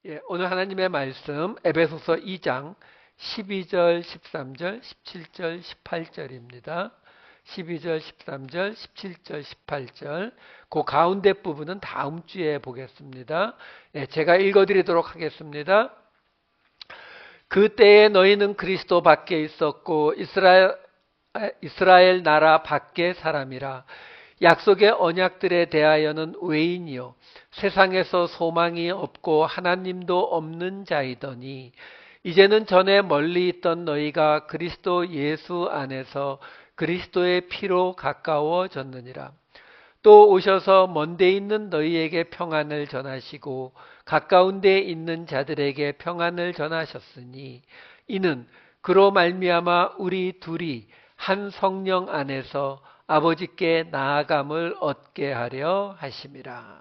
예, 오늘 하나님의 말씀 에베소서 2장 12절, 13절, 17절, 18절입니다. 12절, 13절, 17절, 18절. 그 가운데 부분은 다음 주에 보겠습니다. 예, 제가 읽어드리도록 하겠습니다. 그때에 너희는 그리스도 밖에 있었고 이스라엘 나라 밖의 사람이라. 약속의 언약들에 대하여는 외인이요 세상에서 소망이 없고 하나님도 없는 자이더니 이제는 전에 멀리 있던 너희가 그리스도 예수 안에서 그리스도의 피로 가까워졌느니라. 또 오셔서 먼데 있는 너희에게 평안을 전하시고 가까운 데 있는 자들에게 평안을 전하셨으니 이는 그로 말미암아 우리 둘이 한 성령 안에서 아버지께 나아감을 얻게 하려 하심이라.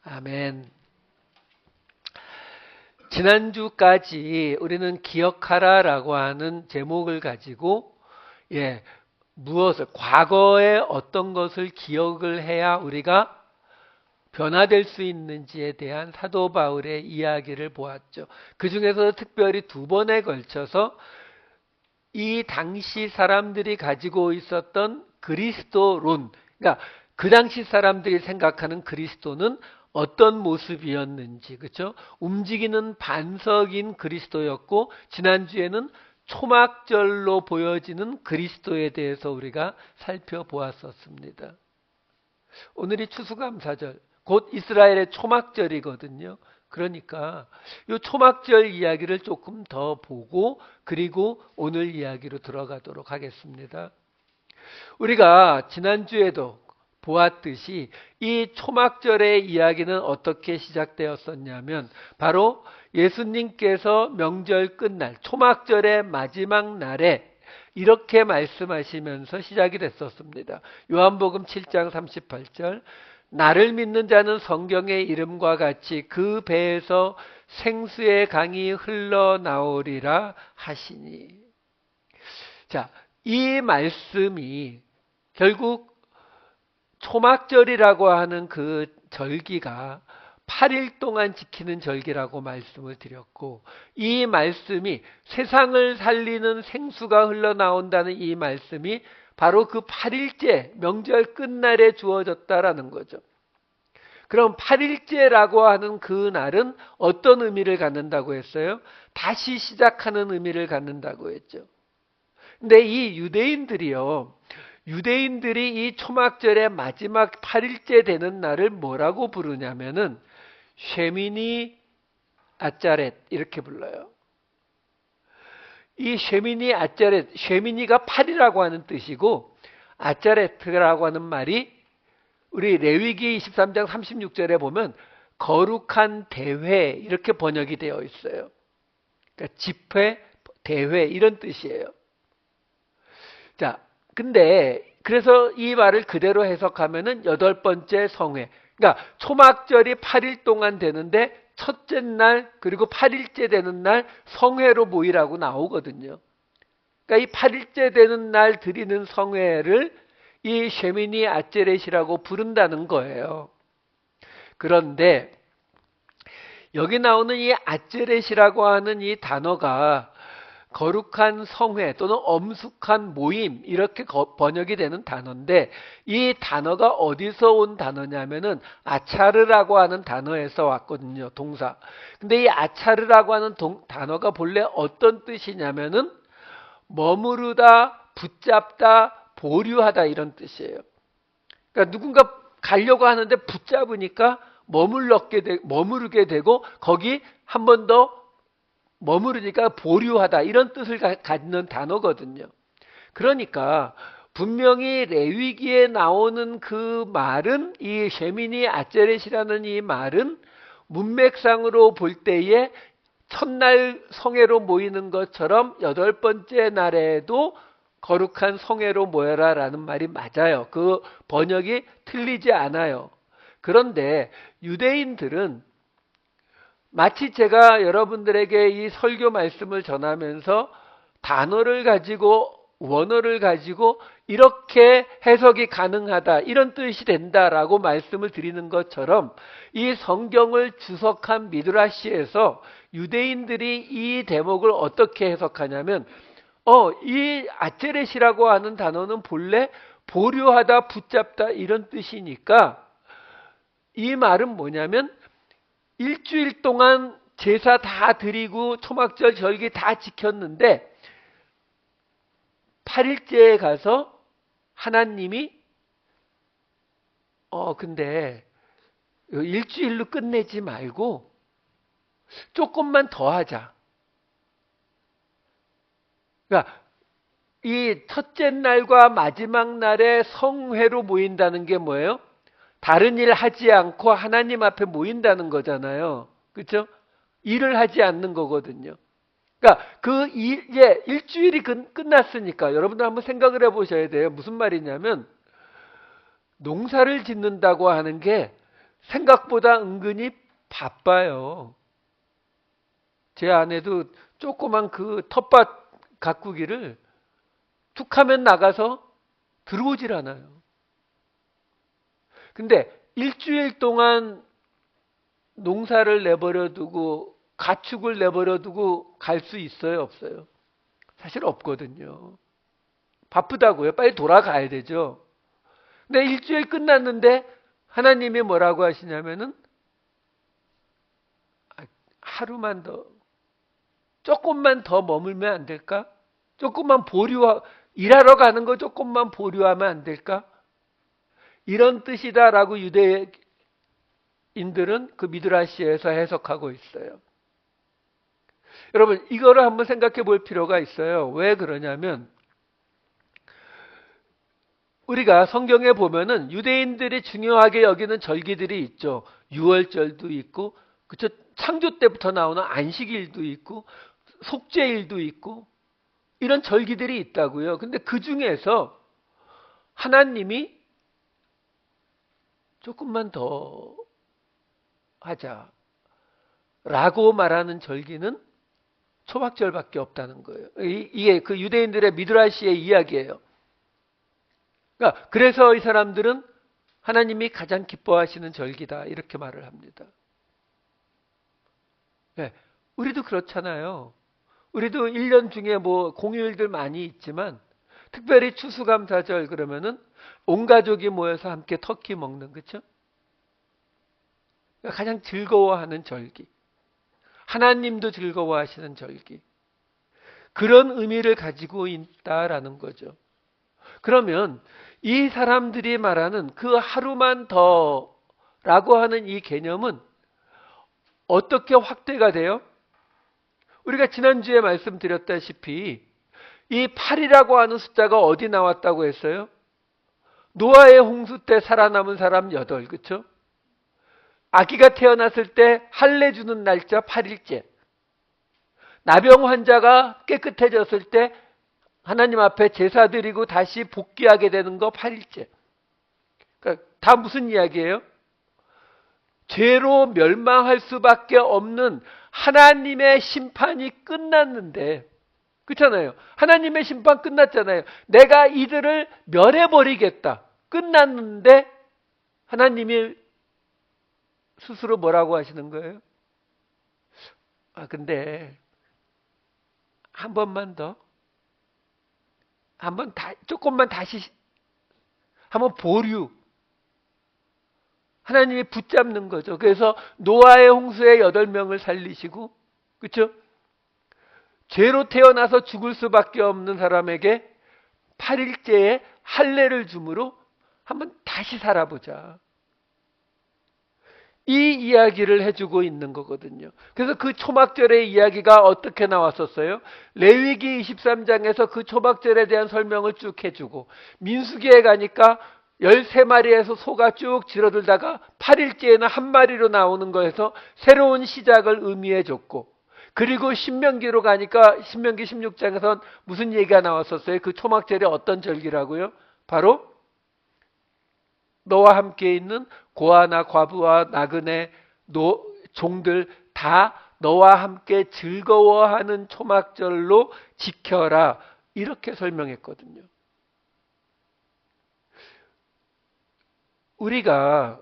아멘. 지난주까지 우리는 기억하라라고 하는 제목을 가지고 과거에 어떤 것을 기억을 해야 우리가 변화될 수 있는지에 대한 사도 바울의 이야기를 보았죠. 그 중에서 특별히 두 번에 걸쳐서 이 당시 사람들이 가지고 있었던 그리스도론, 그러니까 그 당시 사람들이 생각하는 그리스도는 어떤 모습이었는지, 그렇죠? 움직이는 반석인 그리스도였고, 지난주에는 초막절로 보여지는 그리스도에 대해서 우리가 살펴보았었습니다. 오늘이 추수감사절, 곧 이스라엘의 초막절이거든요. 그러니까 이 초막절 이야기를 조금 더 보고 그리고 오늘 이야기로 들어가도록 하겠습니다. 우리가 지난주에도 보았듯이 이 초막절의 이야기는 어떻게 시작되었었냐면 바로 예수님께서 명절 끝날 초막절의 마지막 날에 이렇게 말씀하시면서 시작이 됐었습니다. 요한복음 7장 38절 나를 믿는 자는 성경의 이름과 같이 그 배에서 생수의 강이 흘러나오리라 하시니. 자, 이 말씀이 결국 초막절이라고 하는 그 절기가 8일 동안 지키는 절기라고 말씀을 드렸고, 이 말씀이 세상을 살리는 생수가 흘러나온다는 이 말씀이 바로 그 8일째 명절 끝날에 주어졌다라는 거죠. 그럼 8일째라고 하는 그 날은 어떤 의미를 갖는다고 했어요? 다시 시작하는 의미를 갖는다고 했죠. 근데 이 유대인들이 이 초막절의 마지막 8일째 되는 날을 뭐라고 부르냐면은 쉐미니 아짜렛 이렇게 불러요. 이 쉐미니 아짜렛, 쉐미니가 8이라고 하는 뜻이고 아짜렛라고 하는 말이 우리 레위기 23장 36절에 보면 거룩한 대회 이렇게 번역이 되어 있어요. 그러니까 집회, 대회 이런 뜻이에요. 자, 근데 그래서 이 말을 그대로 해석하면은 여덟 번째 성회. 그러니까 초막절이 8일 동안 되는데 첫째 날 그리고 8일째 되는 날 성회로 모이라고 나오거든요. 그러니까 이 8일째 되는 날 드리는 성회를 이 쉐미니 아제렛이라고 부른다는 거예요. 그런데 여기 나오는 이 아제렛이라고 하는 이 단어가 거룩한 성회 또는 엄숙한 모임 이렇게 번역이 되는 단어인데 이 단어가 어디서 온 단어냐면은 아차르라고 하는 단어에서 왔거든요. 동사. 근데 이 아차르라고 하는 단어가 본래 어떤 뜻이냐면은 머무르다, 붙잡다, 보류하다 이런 뜻이에요. 그러니까 누군가 가려고 하는데 붙잡으니까 머무르게 되고 거기 한 번 더 머무르니까 보류하다 이런 뜻을 갖는 단어거든요. 그러니까 분명히 레위기에 나오는 그 말은 이 쉐미니 아제렛이라는 이 말은 문맥상으로 볼 때에 첫날 성회로 모이는 것처럼 여덟 번째 날에도 거룩한 성회로 모여라라는 말이 맞아요. 그 번역이 틀리지 않아요. 그런데 유대인들은 마치 제가 여러분들에게 이 설교 말씀을 전하면서 단어를 가지고 원어를 가지고 이렇게 해석이 가능하다, 이런 뜻이 된다라고 말씀을 드리는 것처럼 이 성경을 주석한 미드라시에서 유대인들이 이 대목을 어떻게 해석하냐면 이 아체렛이라고 하는 단어는 본래 보류하다, 붙잡다 이런 뜻이니까 이 말은 뭐냐면 일주일 동안 제사 다 드리고 초막절 절기 다 지켰는데 8일째에 가서 하나님이 근데 일주일로 끝내지 말고 조금만 더 하자. 그러니까 이 첫째 날과 마지막 날에 성회로 모인다는 게 뭐예요? 다른 일 하지 않고 하나님 앞에 모인다는 거잖아요. 그렇죠? 일을 하지 않는 거거든요. 그러니까 일주일이 끝났으니까 여러분들 한번 생각을 해보셔야 돼요. 무슨 말이냐면 농사를 짓는다고 하는 게 생각보다 은근히 바빠요. 제 아내도 조그만 그 텃밭 가꾸기를 툭 하면 나가서 들어오질 않아요. 근데 일주일 동안 농사를 내버려 두고 가축을 내버려 두고 갈 수 있어요, 없어요? 사실 없거든요. 바쁘다고요. 빨리 돌아가야 되죠. 근데 일주일 끝났는데 하나님이 뭐라고 하시냐면은 하루만 더, 조금만 더 머물면 안 될까? 조금만 일하러 가는 거 조금만 보류하면 안 될까? 이런 뜻이다라고 유대인들은 그 미드라시에서 해석하고 있어요. 여러분, 이거를 한번 생각해 볼 필요가 있어요. 왜 그러냐면 우리가 성경에 보면은 유대인들이 중요하게 여기는 절기들이 있죠. 유월절도 있고, 그쵸? 창조 때부터 나오는 안식일도 있고, 속죄일도 있고, 이런 절기들이 있다고요. 근데 그 중에서 하나님이 조금만 더 하자 라고 말하는 절기는 초막절밖에 없다는 거예요. 이게 그 유대인들의 미드라시의 이야기예요. 그러니까 그래서 이 사람들은 하나님이 가장 기뻐하시는 절기다 이렇게 말을 합니다. 네, 우리도 그렇잖아요. 우리도 1년 중에 뭐 공휴일들 많이 있지만 특별히 추수감사절 그러면은 온 가족이 모여서 함께 터키 먹는, 그렇죠? 가장 즐거워하는 절기. 하나님도 즐거워하시는 절기. 그런 의미를 가지고 있다라는 거죠. 그러면 이 사람들이 말하는 그 하루만 더라고 하는 이 개념은 어떻게 확대가 돼요? 우리가 지난주에 말씀드렸다시피 이 8이라고 하는 숫자가 어디 나왔다고 했어요? 노아의 홍수 때 살아남은 사람 8, 그렇죠? 아기가 태어났을 때 할례 주는 날짜 8일째. 나병 환자가 깨끗해졌을 때 하나님 앞에 제사 드리고 다시 복귀하게 되는 거 8일째. 그러니까 다 무슨 이야기예요? 죄로 멸망할 수밖에 없는 하나님의 심판이 끝났는데, 그렇잖아요. 하나님의 심판 끝났잖아요. 내가 이들을 멸해버리겠다. 끝났는데 하나님이 스스로 뭐라고 하시는 거예요? 근데 한 번만 더, 조금만 다시 한번 보류. 하나님이 붙잡는 거죠. 그래서 노아의 홍수에 8명을 살리시고, 그렇죠? 죄로 태어나서 죽을 수밖에 없는 사람에게 8일째에 할례를 주므로 한번 다시 살아보자. 이 이야기를 해주고 있는 거거든요. 그래서 그 초막절의 이야기가 어떻게 나왔었어요? 레위기 23장에서 그 초막절에 대한 설명을 쭉 해주고, 민수기에 가니까 13마리에서 소가 쭉 줄어들다가 8일째에는 한 마리로 나오는 거에서 새로운 시작을 의미해 줬고, 그리고 신명기로 가니까 신명기 16장에선 무슨 얘기가 나왔었어요? 그 초막절이 어떤 절기라고요? 바로 너와 함께 있는 고아나 과부와 나그네 종들 다 너와 함께 즐거워하는 초막절로 지켜라, 이렇게 설명했거든요. 우리가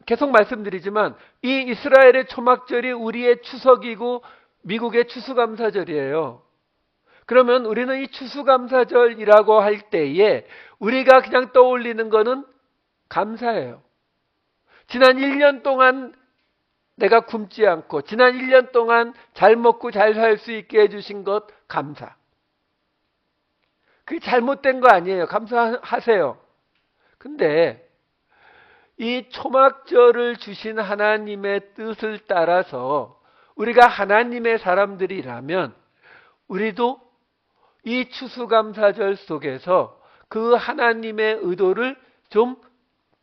계속 말씀드리지만 이 이스라엘의 초막절이 우리의 추석이고 미국의 추수감사절이에요. 그러면 우리는 이 추수감사절이라고 할 때에 우리가 그냥 떠올리는 거는 감사예요. 지난 1년 동안 내가 굶지 않고 지난 1년 동안 잘 먹고 잘 살 수 있게 해주신 것 감사. 그게 잘못된 거 아니에요. 감사하세요. 근데 이 초막절을 주신 하나님의 뜻을 따라서 우리가 하나님의 사람들이라면 우리도 이 추수감사절 속에서 그 하나님의 의도를 좀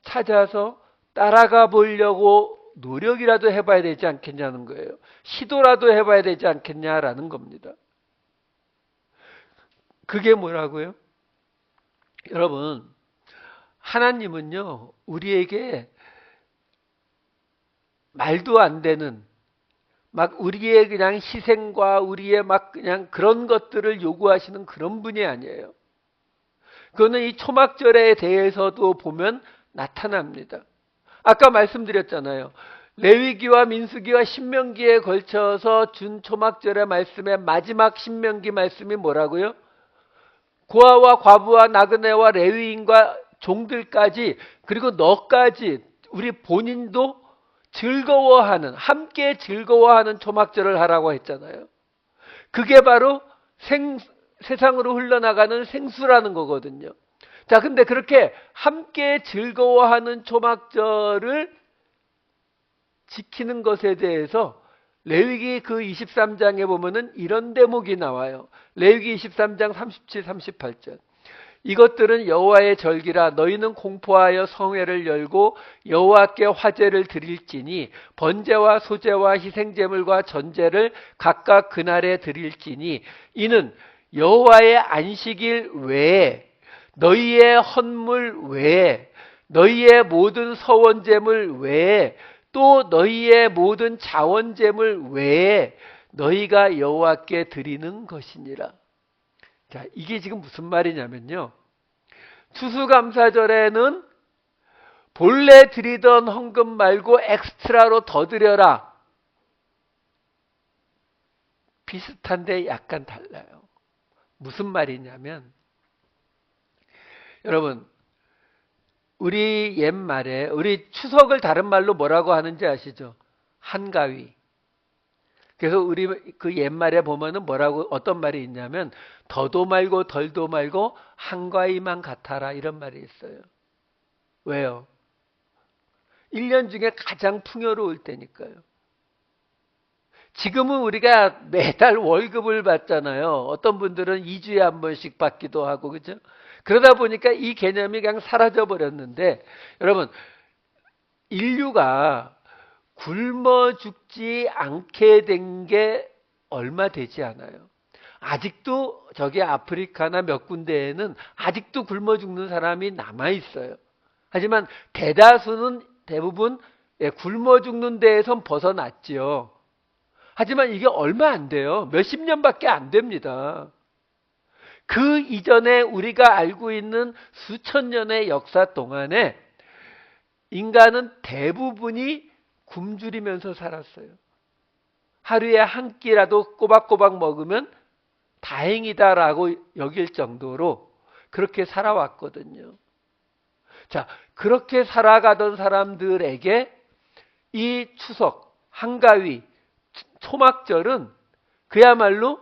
찾아서 따라가 보려고 노력이라도 해봐야 되지 않겠냐는 거예요. 시도라도 해봐야 되지 않겠냐라는 겁니다. 그게 뭐라고요? 여러분, 하나님은요, 우리에게 말도 안 되는 막 우리의 그냥 희생과 우리의 막 그냥 그런 것들을 요구하시는 그런 분이 아니에요. 그거는 이 초막절에 대해서도 보면 나타납니다. 아까 말씀드렸잖아요. 레위기와 민수기와 신명기에 걸쳐서 준 초막절의 말씀의 마지막 신명기 말씀이 뭐라고요? 고아와 과부와 나그네와 레위인과 종들까지 그리고 너까지 우리 본인도 즐거워하는 함께 즐거워하는 초막절을 하라고 했잖아요. 그게 바로 세상으로 흘러나가는 생수라는 거거든요. 자, 근데 그렇게 함께 즐거워하는 초막절을 지키는 것에 대해서 레위기 그 23장에 보면은 이런 대목이 나와요. 레위기 23장 37, 38절. 이것들은 여호와의 절기라 너희는 공포하여 성회를 열고 여호와께 화제를 드릴지니 번제와 소제와 희생제물과 전제를 각각 그날에 드릴지니 이는 여호와의 안식일 외에 너희의 헌물 외에 너희의 모든 서원제물 외에 또 너희의 모든 자원제물 외에 너희가 여호와께 드리는 것이니라. 자, 이게 지금 무슨 말이냐면요. 추수감사절에는 본래 드리던 헌금 말고 엑스트라로 더 드려라. 비슷한데 약간 달라요. 무슨 말이냐면 여러분 우리 옛말에 우리 추석을 다른 말로 뭐라고 하는지 아시죠? 한가위. 그래서 우리 그 옛말에 보면은 뭐라고 어떤 말이 있냐면 더도 말고 덜도 말고 한가위만 같아라 이런 말이 있어요. 왜요? 1년 중에 가장 풍요로울 때니까요. 지금은 우리가 매달 월급을 받잖아요. 어떤 분들은 2주에 한 번씩 받기도 하고 그죠? 그러다 보니까 이 개념이 그냥 사라져 버렸는데 여러분 인류가 굶어 죽지 않게 된 게 얼마 되지 않아요. 아직도 저기 아프리카나 몇 군데에는 아직도 굶어 죽는 사람이 남아 있어요. 하지만 대다수는 대부분 굶어 죽는 데에선 벗어났지요. 하지만 이게 얼마 안 돼요. 몇십 년밖에 안 됩니다. 그 이전에 우리가 알고 있는 수천 년의 역사 동안에 인간은 대부분이 굶주리면서 살았어요. 하루에 한 끼라도 꼬박꼬박 먹으면 다행이다라고 여길 정도로 그렇게 살아왔거든요. 자, 그렇게 살아가던 사람들에게 이 추석, 한가위, 초막절은 그야말로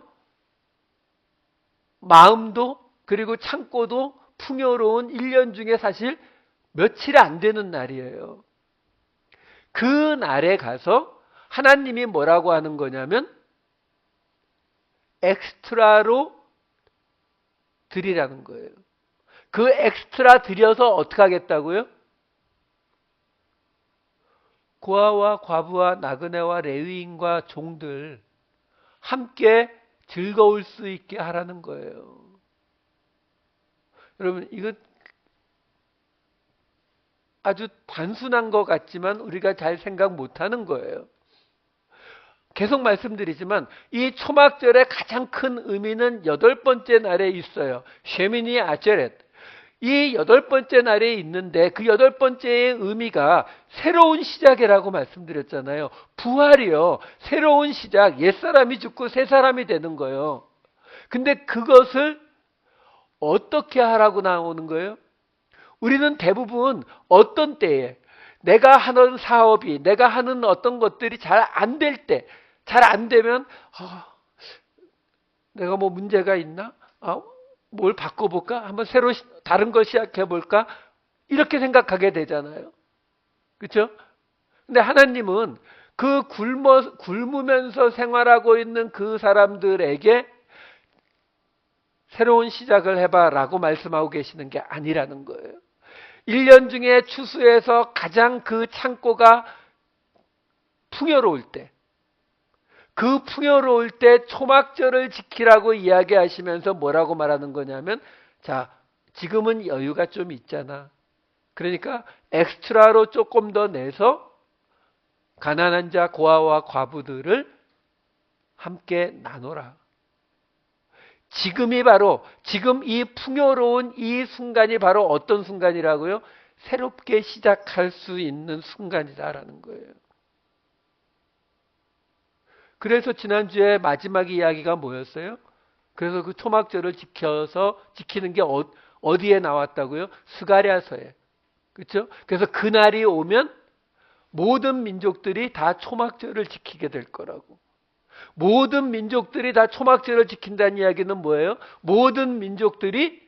마음도 그리고 창고도 풍요로운 1년 중에 사실 며칠 안 되는 날이에요. 그 날에 가서 하나님이 뭐라고 하는 거냐면 엑스트라로 드리라는 거예요. 그 엑스트라 드려서 어떻게 하겠다고요? 고아와 과부와 나그네와 레위인과 종들 함께 즐거울 수 있게 하라는 거예요. 여러분 이거 아주 단순한 것 같지만 우리가 잘 생각 못하는 거예요. 계속 말씀드리지만 이 초막절의 가장 큰 의미는 8번째 날에 있어요. 쉐미니 아제렛. 이 8번째 날에 있는데 그 8번째의 의미가 새로운 시작이라고 말씀드렸잖아요. 부활이요. 새로운 시작. 옛사람이 죽고 새 사람이 되는 거예요. 근데 그것을 어떻게 하라고 나오는 거예요? 우리는 대부분 어떤 때에 내가 하는 사업이, 내가 하는 어떤 것들이 잘 안 될 때, 잘 안 되면 내가 뭐 문제가 있나? 뭘 바꿔볼까? 한번 새로 다른 걸 시작해볼까? 이렇게 생각하게 되잖아요. 그렇죠? 근데 하나님은 그 굶으면서 생활하고 있는 그 사람들에게 새로운 시작을 해봐라고 말씀하고 계시는 게 아니라는 거예요. 1년 중에 추수에서 가장 그 창고가 풍요로울 때, 그 풍요로울 때 초막절을 지키라고 이야기하시면서 뭐라고 말하는 거냐면, 자, 지금은 여유가 좀 있잖아. 그러니까 엑스트라로 조금 더 내서 가난한 자, 고아와 과부들을 함께 나눠라. 지금이 바로, 지금 이 풍요로운 이 순간이 바로 어떤 순간이라고요? 새롭게 시작할 수 있는 순간이다라는 거예요. 그래서 지난주에 마지막 이야기가 뭐였어요? 그래서 그 초막절을 지키는 게 어디에 나왔다고요? 스가랴서에. 그렇죠? 그래서 그날이 오면 모든 민족들이 다 초막절을 지키게 될 거라고. 모든 민족들이 다 초막절을 지킨다는 이야기는 뭐예요? 모든 민족들이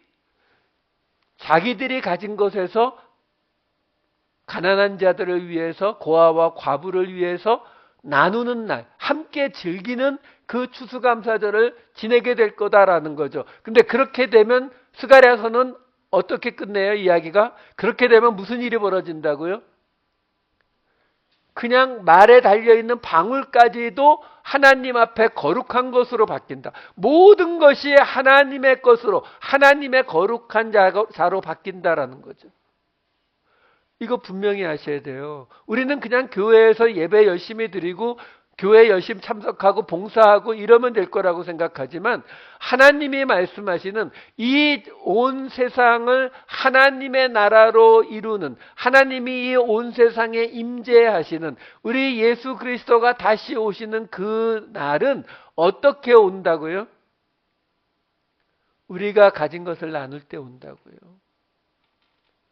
자기들이 가진 것에서 가난한 자들을 위해서, 고아와 과부를 위해서 나누는 날, 함께 즐기는 그 추수감사절을 지내게 될 거다라는 거죠. 근데 그렇게 되면 스가랴서는 어떻게 끝내요? 이야기가? 그렇게 되면 무슨 일이 벌어진다고요? 그냥 말에 달려있는 방울까지도 하나님 앞에 거룩한 것으로 바뀐다. 모든 것이 하나님의 것으로, 하나님의 거룩한 자로 바뀐다라는 거죠. 이거 분명히 아셔야 돼요. 우리는 그냥 교회에서 예배 열심히 드리고 교회 열심히 참석하고 봉사하고 이러면 될 거라고 생각하지만, 하나님이 말씀하시는 이 온 세상을 하나님의 나라로 이루는, 하나님이 이 온 세상에 임재하시는 우리 예수 그리스도가 다시 오시는 그 날은 어떻게 온다고요? 우리가 가진 것을 나눌 때 온다고요.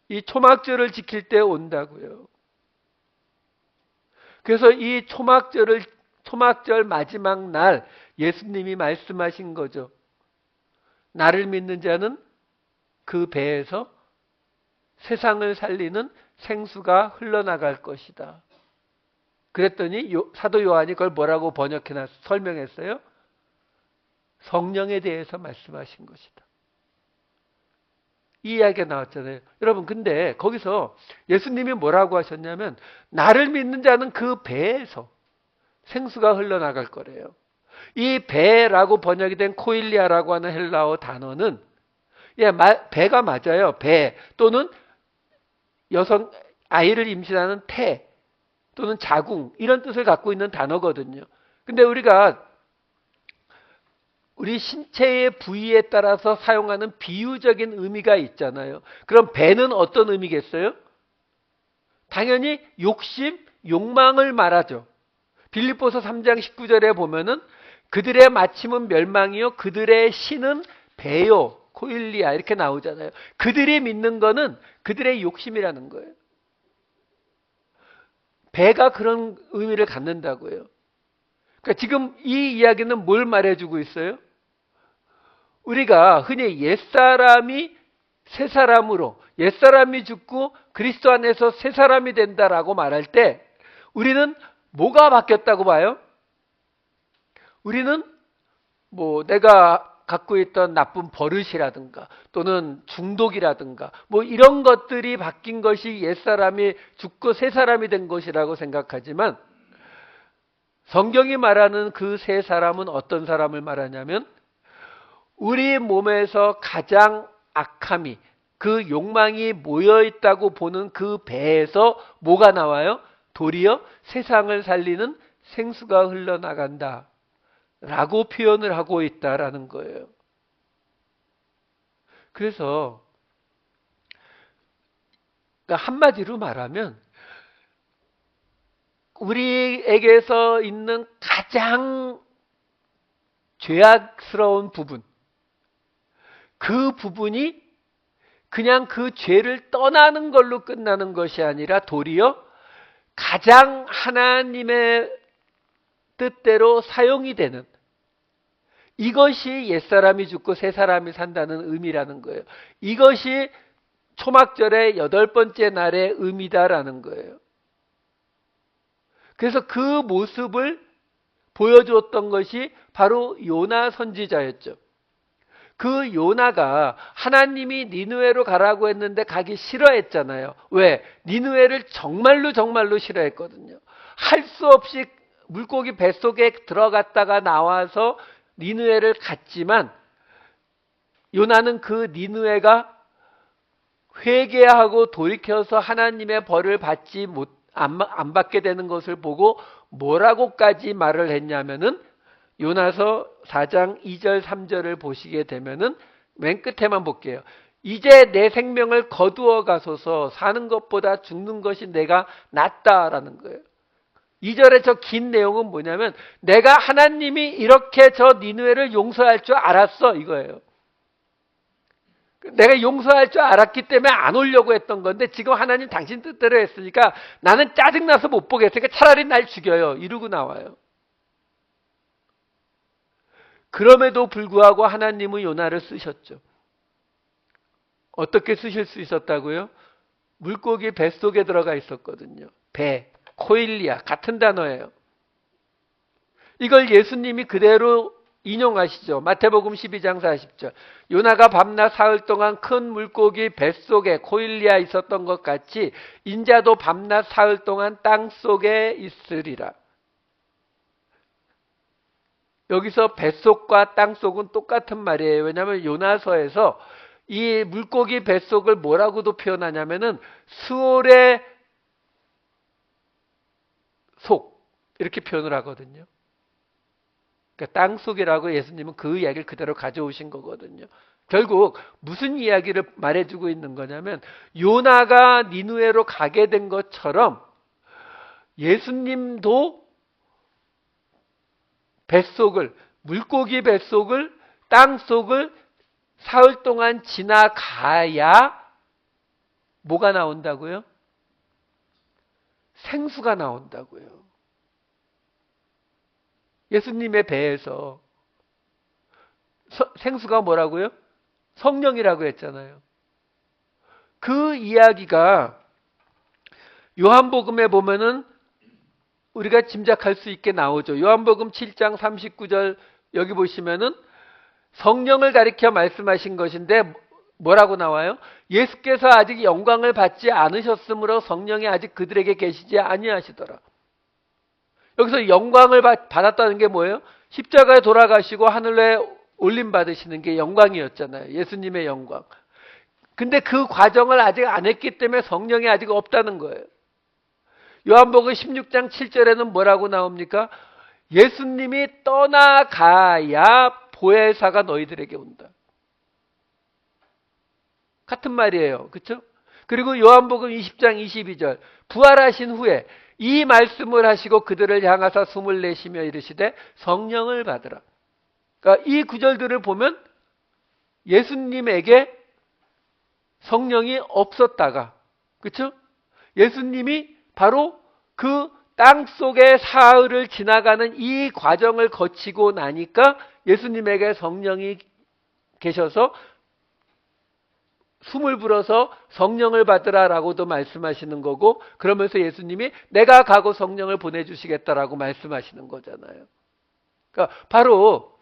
이 초막절을 지킬 때 온다고요. 그래서 이 초막절 마지막 날 예수님이 말씀하신 거죠. 나를 믿는 자는 그 배에서 세상을 살리는 생수가 흘러나갈 것이다. 그랬더니 사도 요한이 그걸 뭐라고 설명했어요? 성령에 대해서 말씀하신 것이다. 이 이야기가 나왔잖아요. 여러분, 근데 거기서 예수님이 뭐라고 하셨냐면, 나를 믿는 자는 그 배에서 생수가 흘러나갈 거래요. 이 배라고 번역이 된 코일리아라고 하는 헬라어 단어는, 배가 맞아요. 배 또는 여성 아이를 임신하는 태 또는 자궁, 이런 뜻을 갖고 있는 단어거든요. 근데 우리 신체의 부위에 따라서 사용하는 비유적인 의미가 있잖아요. 그럼 배는 어떤 의미겠어요? 당연히 욕망을 말하죠. 빌립보서 3장 19절에 보면은 그들의 마침은 멸망이요 그들의 신은 배요 코일리아 이렇게 나오잖아요. 그들이 믿는 거는 그들의 욕심이라는 거예요. 배가 그런 의미를 갖는다고요. 그러니까 지금 이 이야기는 뭘 말해주고 있어요? 우리가 흔히 옛사람이 새 사람으로, 옛사람이 죽고 그리스도 안에서 새 사람이 된다라고 말할 때 우리는 뭐가 바뀌었다고 봐요? 우리는 내가 갖고 있던 나쁜 버릇이라든가 또는 중독이라든가 이런 것들이 바뀐 것이 옛사람이 죽고 새 사람이 된 것이라고 생각하지만, 성경이 말하는 그 새 사람은 어떤 사람을 말하냐면, 우리 몸에서 가장 악함이, 그 욕망이 모여있다고 보는 그 배에서 뭐가 나와요? 도리어 세상을 살리는 생수가 흘러나간다 라고 표현을 하고 있다라는 거예요. 그래서 그러니까 한마디로 말하면 우리에게서 있는 가장 죄악스러운 부분, 그 부분이 그냥 그 죄를 떠나는 걸로 끝나는 것이 아니라 도리어 가장 하나님의 뜻대로 사용이 되는, 이것이 옛사람이 죽고 새사람이 산다는 의미라는 거예요. 이것이 초막절의 8번째 날의 의미다라는 거예요. 그래서 그 모습을 보여주었던 것이 바로 요나 선지자였죠. 그 요나가 하나님이 니느웨로 가라고 했는데 가기 싫어했잖아요. 왜? 니느웨를 정말로 싫어했거든요. 할 수 없이 물고기 뱃속에 들어갔다가 나와서 니느웨를 갔지만 요나는 그 니느웨가 회개하고 돌이켜서 하나님의 벌을 안 받게 되는 것을 보고 뭐라고까지 말을 했냐면은 요나서 4장 2절 3절을 보시게 되면은 맨 끝에만 볼게요. 이제 내 생명을 거두어 가소서, 사는 것보다 죽는 것이 내가 낫다라는 거예요. 2절의 저 긴 내용은 뭐냐면 내가 하나님이 이렇게 저 니느웨를 용서할 줄 알았어, 이거예요. 내가 용서할 줄 알았기 때문에 안 오려고 했던 건데 지금 하나님 당신 뜻대로 했으니까 나는 짜증나서 못 보겠으니까 차라리 날 죽여요, 이러고 나와요. 그럼에도 불구하고 하나님은 요나를 쓰셨죠. 어떻게 쓰실 수 있었다고요? 물고기 뱃속에 들어가 있었거든요. 배, 코일리아, 같은 단어예요. 이걸 예수님이 그대로 인용하시죠. 마태복음 12장 40절. 요나가 밤낮 사흘 동안 큰 물고기 뱃속에 코일리아 있었던 것 같이 인자도 밤낮 사흘 동안 땅속에 있으리라. 여기서 뱃속과 땅속은 똑같은 말이에요. 왜냐하면 요나서에서 이 물고기 뱃속을 뭐라고도 표현하냐면은 스올의 속, 이렇게 표현을 하거든요. 그러니까 땅속이라고 예수님은 그 이야기를 그대로 가져오신 거거든요. 결국 무슨 이야기를 말해주고 있는 거냐면 요나가 니느웨로 가게 된 것처럼 예수님도 뱃속을, 물고기 뱃속을, 땅속을 사흘 동안 지나가야 뭐가 나온다고요? 생수가 나온다고요. 예수님의 배에서 생수가 뭐라고요? 성령이라고 했잖아요. 그 이야기가 요한복음에 보면은 우리가 짐작할 수 있게 나오죠. 요한복음 7장 39절 여기 보시면은 성령을 가리켜 말씀하신 것인데 뭐라고 나와요? 예수께서 아직 영광을 받지 않으셨으므로 성령이 아직 그들에게 계시지 아니하시더라. 여기서 영광을 받았다는 게 뭐예요? 십자가에 돌아가시고 하늘에 올림 받으시는 게 영광이었잖아요. 예수님의 영광. 근데 그 과정을 아직 안 했기 때문에 성령이 아직 없다는 거예요. 요한복음 16장 7절에는 뭐라고 나옵니까? 예수님이 떠나가야 보혜사가 너희들에게 온다. 같은 말이에요. 그렇죠? 그리고 요한복음 20장 22절 부활하신 후에 이 말씀을 하시고 그들을 향하사 숨을 내쉬며 이르시되 성령을 받으라. 그러니까 이 구절들을 보면 예수님에게 성령이 없었다가, 그렇죠? 예수님이 바로 그 땅속의 사흘을 지나가는 이 과정을 거치고 나니까 예수님에게 성령이 계셔서 숨을 불어서 성령을 받으라라고도 말씀하시는 거고, 그러면서 예수님이 내가 가고 성령을 보내주시겠다라고 말씀하시는 거잖아요. 그러니까 바로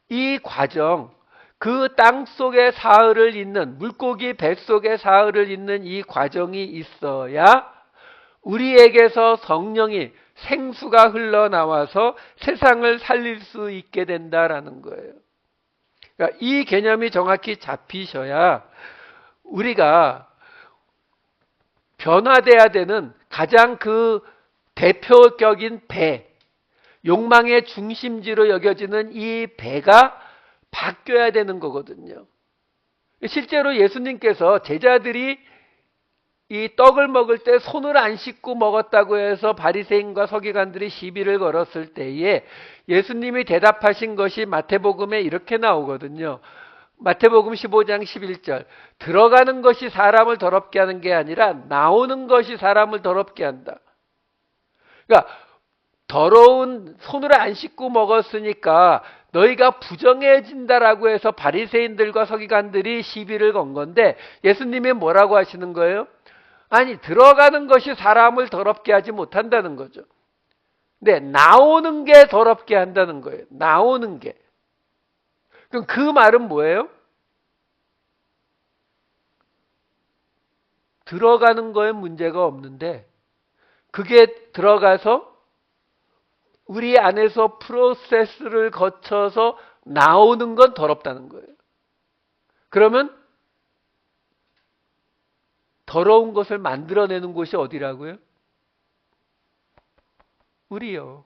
이 과정, 그 땅속의 사흘을 잇는, 물고기 뱃속의 사흘을 잇는 이 과정이 있어야 우리에게서 성령이 생수가 흘러나와서 세상을 살릴 수 있게 된다라는 거예요. 그러니까 이 개념이 정확히 잡히셔야 우리가 변화돼야 되는 가장 그 대표격인 배, 욕망의 중심지로 여겨지는 이 배가 바뀌어야 되는 거거든요. 실제로 예수님께서 제자들이 이 떡을 먹을 때 손을 안 씻고 먹었다고 해서 바리새인과 서기관들이 시비를 걸었을 때에 예수님이 대답하신 것이 마태복음에 이렇게 나오거든요. 마태복음 15장 11절. 들어가는 것이 사람을 더럽게 하는 게 아니라 나오는 것이 사람을 더럽게 한다. 그러니까 더러운 손을 안 씻고 먹었으니까 너희가 부정해진다라고 해서 바리새인들과 서기관들이 시비를 건 건데 예수님이 뭐라고 하시는 거예요? 아니, 들어가는 것이 사람을 더럽게 하지 못한다는 거죠. 근데 나오는 게 더럽게 한다는 거예요. 나오는 게. 그럼 그 말은 뭐예요? 들어가는 거에 문제가 없는데 그게 들어가서 우리 안에서 프로세스를 거쳐서 나오는 건 더럽다는 거예요. 그러면 더러운 것을 만들어내는 곳이 어디라고요? 우리요.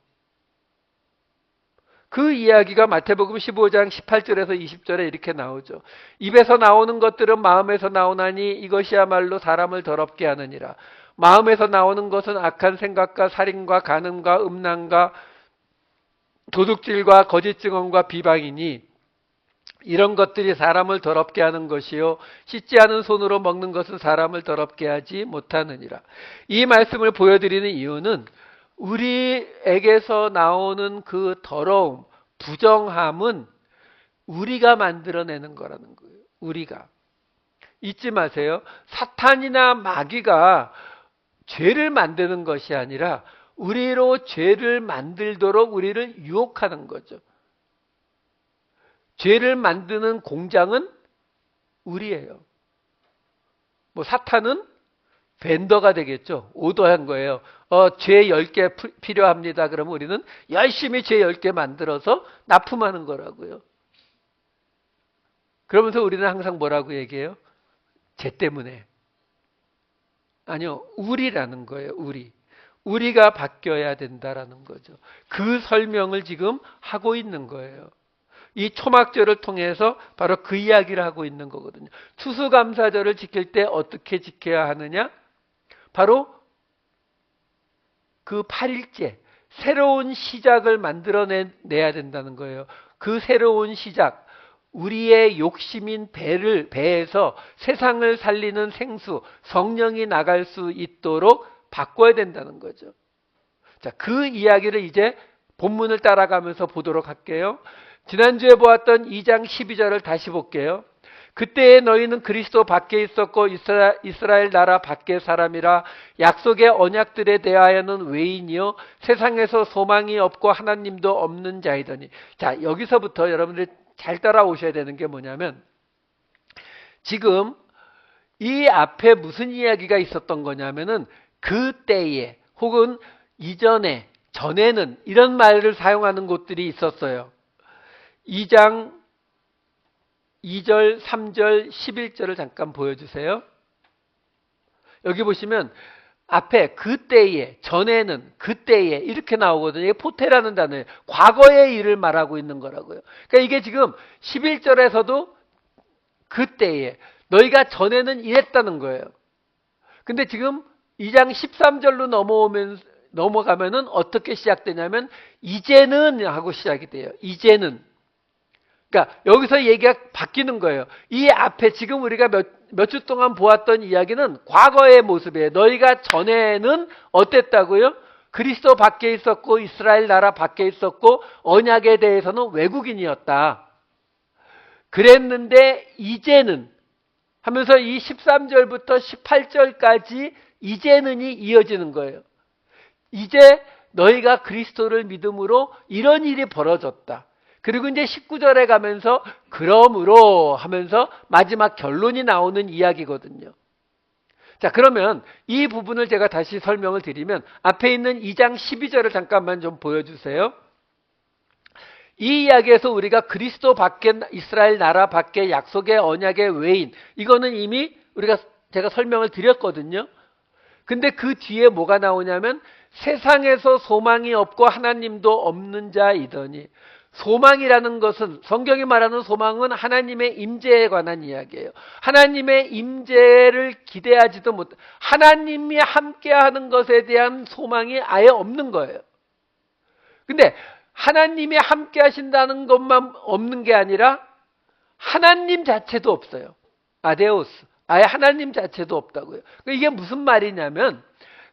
그 이야기가 마태복음 15장 18절에서 20절에 이렇게 나오죠. 입에서 나오는 것들은 마음에서 나오나니 이것이야말로 사람을 더럽게 하느니라. 마음에서 나오는 것은 악한 생각과 살인과 간음과 음란과 도둑질과 거짓 증언과 비방이니 이런 것들이 사람을 더럽게 하는 것이요 씻지 않은 손으로 먹는 것은 사람을 더럽게 하지 못하느니라. 이 말씀을 보여드리는 이유는 우리에게서 나오는 그 더러움, 부정함은 우리가 만들어내는 거라는 거예요. 우리가. 잊지 마세요. 사탄이나 마귀가 죄를 만드는 것이 아니라 우리로 죄를 만들도록 우리를 유혹하는 거죠. 죄를 만드는 공장은 우리예요. 뭐 사탄은 벤더가 되겠죠. 오더한 거예요. 죄 10개 필요합니다. 그러면 우리는 열심히 죄 10개 만들어서 납품하는 거라고요. 그러면서 우리는 항상 뭐라고 얘기해요? 죄 때문에. 아니요. 우리라는 거예요. 우리가 바뀌어야 된다라는 거죠. 그 설명을 지금 하고 있는 거예요. 이 초막절을 통해서 바로 그 이야기를 하고 있는 거거든요. 추수감사절을 지킬 때 어떻게 지켜야 하느냐? 바로 그 8일째 새로운 시작을 만들어내야 된다는 거예요. 그 새로운 시작, 우리의 욕심인 배에서 세상을 살리는 생수, 성령이 나갈 수 있도록 바꿔야 된다는 거죠. 자, 그 이야기를 이제 본문을 따라가면서 보도록 할게요. 지난주에 보았던 2장 12절을 다시 볼게요. 그때에 너희는 그리스도 밖에 있었고 이스라엘 나라 밖의 사람이라 약속의 언약들에 대하여는 외인이요 세상에서 소망이 없고 하나님도 없는 자이더니. 자, 여기서부터 여러분들이 잘 따라오셔야 되는 게 뭐냐면 지금 이 앞에 무슨 이야기가 있었던 거냐면은 그때에 혹은 이전에 전에는 이런 말을 사용하는 곳들이 있었어요. 2장 2절, 3절, 11절을 잠깐 보여주세요. 여기 보시면 앞에 그때에, 전에는, 그때에 이렇게 나오거든요. 이게 포테라는 단어예요. 과거의 일을 말하고 있는 거라고요. 그러니까 이게 지금 11절에서도 그때에, 너희가 전에는 이랬다는 거예요. 근데 지금 2장 13절로 넘어가면은 어떻게 시작되냐면 이제는 하고 시작이 돼요. 이제는. 그러니까 여기서 얘기가 바뀌는 거예요. 이 앞에 지금 우리가 몇 주 동안 보았던 이야기는 과거의 모습이에요. 너희가 전에는 어땠다고요? 그리스도 밖에 있었고 이스라엘 나라 밖에 있었고 언약에 대해서는 외국인이었다. 그랬는데 이제는 하면서 이 13절부터 18절까지 이제는이 이어지는 거예요. 이제 너희가 그리스도를 믿음으로 이런 일이 벌어졌다. 그리고 이제 19절에 가면서 그러므로 하면서 마지막 결론이 나오는 이야기거든요. 자, 그러면 이 부분을 제가 다시 설명을 드리면 앞에 있는 2장 12절을 잠깐만 좀 보여주세요. 이 이야기에서 우리가 그리스도 밖에 이스라엘 나라 밖에 약속의 언약의 외인, 이거는 이미 제가 설명을 드렸거든요. 근데 그 뒤에 뭐가 나오냐면 세상에서 소망이 없고 하나님도 없는 자이더니, 소망이라는 것은, 성경이 말하는 소망은 하나님의 임재에 관한 이야기예요. 하나님의 임재를 기대하지도 못, 하나님이 함께하는 것에 대한 소망이 아예 없는 거예요. 근데 하나님이 함께 하신다는 것만 없는 게 아니라 하나님 자체도 없어요. 아데오스. 아예 하나님 자체도 없다고요. 이게 무슨 말이냐면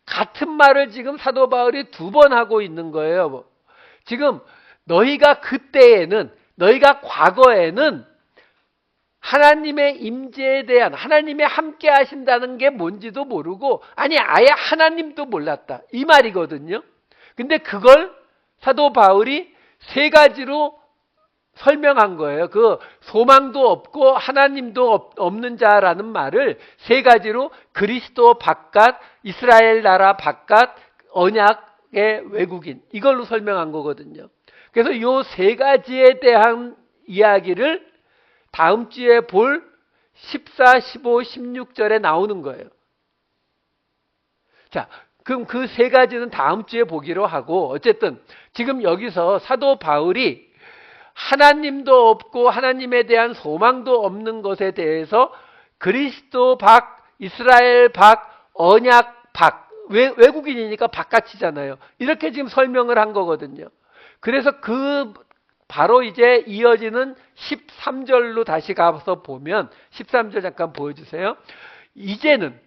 같은 말을 지금 사도 바울이 2번 하고 있는 거예요. 지금 너희가 그때에는, 너희가 과거에는 하나님의 임재에 대한, 하나님이 함께 하신다는 게 뭔지도 모르고, 아니 아예 하나님도 몰랐다, 이 말이거든요. 근데 그걸 사도 바울이 3가지로 설명한 거예요. 그 소망도 없고 하나님도 없는 자라는 말을 3가지로, 그리스도 바깥, 이스라엘 나라 바깥, 언약의 외국인, 이걸로 설명한 거거든요. 그래서 이 3가지에 대한 이야기를 다음 주에 볼 14, 15, 16절에 나오는 거예요. 자, 그럼 그 3가지는 다음 주에 보기로 하고, 어쨌든 지금 여기서 사도 바울이 하나님도 없고 하나님에 대한 소망도 없는 것에 대해서 그리스도 밖, 이스라엘 밖, 언약 밖, 외국인이니까 바깥이잖아요. 이렇게 지금 설명을 한 거거든요. 그래서 바로 이제 이어지는 13절로 다시 가서 보면, 13절 잠깐 보여주세요. 이제는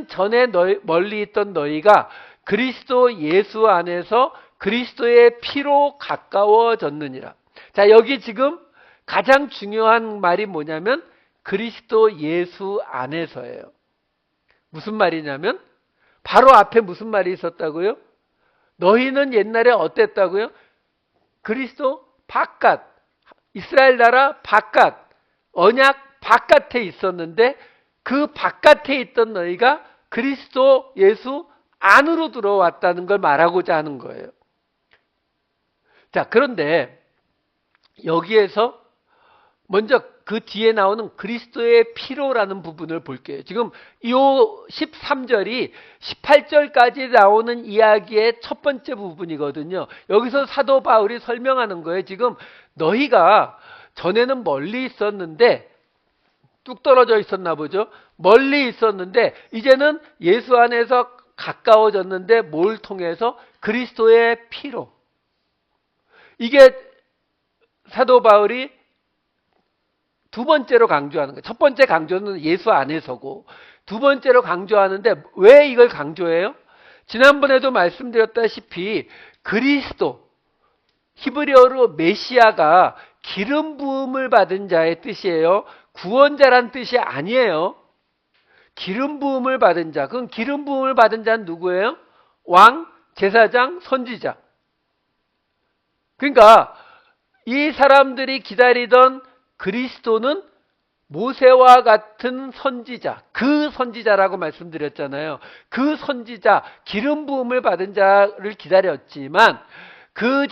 전에 멀리 있던 너희가 그리스도 예수 안에서 그리스도의 피로 가까워졌느니라. 자, 여기 지금 가장 중요한 말이 뭐냐면 그리스도 예수 안에서예요. 무슨 말이냐면 바로 앞에 무슨 말이 있었다고요? 너희는 옛날에 어땠다고요? 그리스도 바깥, 이스라엘 나라 바깥, 언약 바깥에 있었는데 그 바깥에 있던 너희가 그리스도 예수 안으로 들어왔다는 걸 말하고자 하는 거예요. 자, 그런데 여기에서 먼저 그 뒤에 나오는 그리스도의 피로라는 부분을 볼게요. 지금 이 13절이 18절까지 나오는 이야기의 첫 번째 부분이거든요. 여기서 사도 바울이 설명하는 거예요. 지금 너희가 전에는 멀리 있었는데, 뚝 떨어져 있었나 보죠. 멀리 있었는데 이제는 예수 안에서 가까워졌는데 뭘 통해서? 그리스도의 피로. 이게 사도 바울이 2번째로 강조하는 거예요. 첫 번째 강조는 예수 안에서고 2번째로 강조하는데 왜 이걸 강조해요? 지난번에도 말씀드렸다시피 그리스도, 히브리어로 메시아가 기름 부음을 받은 자의 뜻이에요. 구원자란 뜻이 아니에요. 기름 부음을 받은 자. 그럼 기름 부음을 받은 자는 누구예요? 왕, 제사장, 선지자. 그러니까 이 사람들이 기다리던 그리스도는 모세와 같은 선지자, 그 선지자라고 말씀드렸잖아요. 그 선지자, 기름 부음을 받은 자를 기다렸지만 그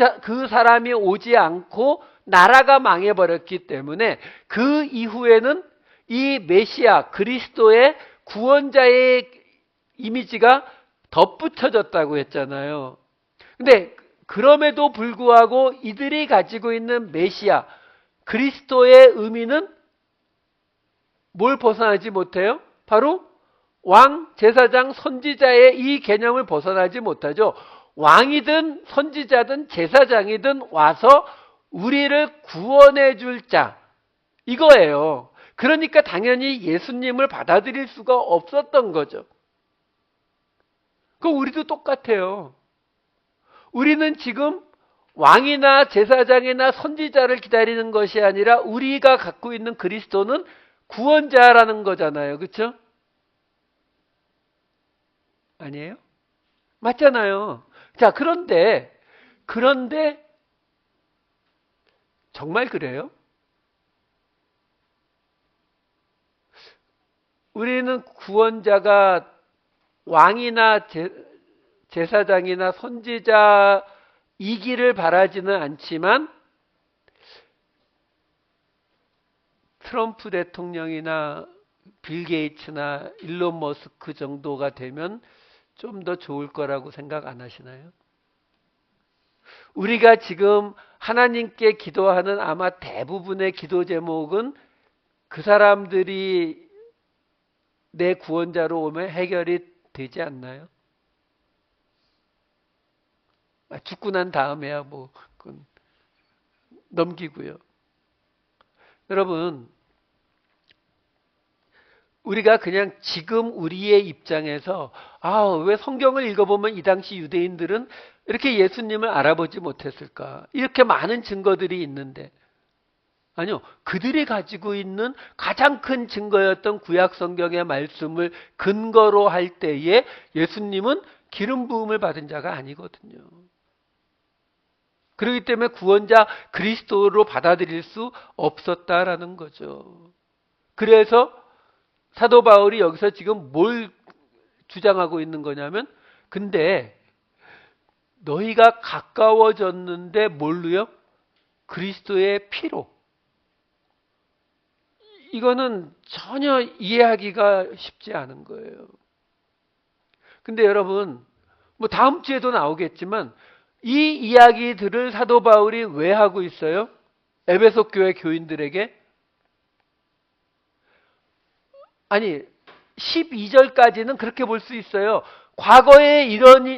사람이 오지 않고 나라가 망해버렸기 때문에 그 이후에는 이 메시아, 그리스도의 구원자의 이미지가 덧붙여졌다고 했잖아요. 근데 그럼에도 불구하고 이들이 가지고 있는 메시아, 그리스도의 의미는 뭘 벗어나지 못해요? 바로 왕, 제사장, 선지자의 이 개념을 벗어나지 못하죠. 왕이든 선지자든 제사장이든 와서 우리를 구원해 줄 자, 이거예요. 그러니까 당연히 예수님을 받아들일 수가 없었던 거죠. 그럼 우리도 똑같아요. 우리는 지금 왕이나 제사장이나 선지자를 기다리는 것이 아니라 우리가 갖고 있는 그리스도는 구원자라는 거잖아요. 그렇죠? 아니에요? 맞잖아요. 자, 그런데 정말 그래요? 우리는 구원자가 왕이나 제사장이나 선지자이기를 바라지는 않지만 트럼프 대통령이나 빌 게이츠나 일론 머스크 정도가 되면 좀 더 좋을 거라고 생각 안 하시나요? 우리가 지금 하나님께 기도하는 아마 대부분의 기도 제목은 그 사람들이 내 구원자로 오면 해결이 되지 않나요? 죽고 난 다음에야 뭐 그건 넘기고요. 여러분, 우리가 그냥 지금 우리의 입장에서 왜 성경을 읽어보면 이 당시 유대인들은 이렇게 예수님을 알아보지 못했을까? 이렇게 많은 증거들이 있는데 아니요. 그들이 가지고 있는 가장 큰 증거였던 구약 성경의 말씀을 근거로 할 때에 예수님은 기름 부음을 받은 자가 아니거든요. 그렇기 때문에 구원자 그리스도로 받아들일 수 없었다라는 거죠. 그래서 사도 바울이 여기서 지금 뭘 주장하고 있는 거냐면, 근데 너희가 가까워졌는데 뭘로요? 그리스도의 피로. 이거는 전혀 이해하기가 쉽지 않은 거예요. 근데 여러분, 뭐 다음 주에도 나오겠지만 이 이야기들을 사도 바울이 왜 하고 있어요? 에베소 교회 교인들에게? 아니, 12절까지는 그렇게 볼 수 있어요. 과거에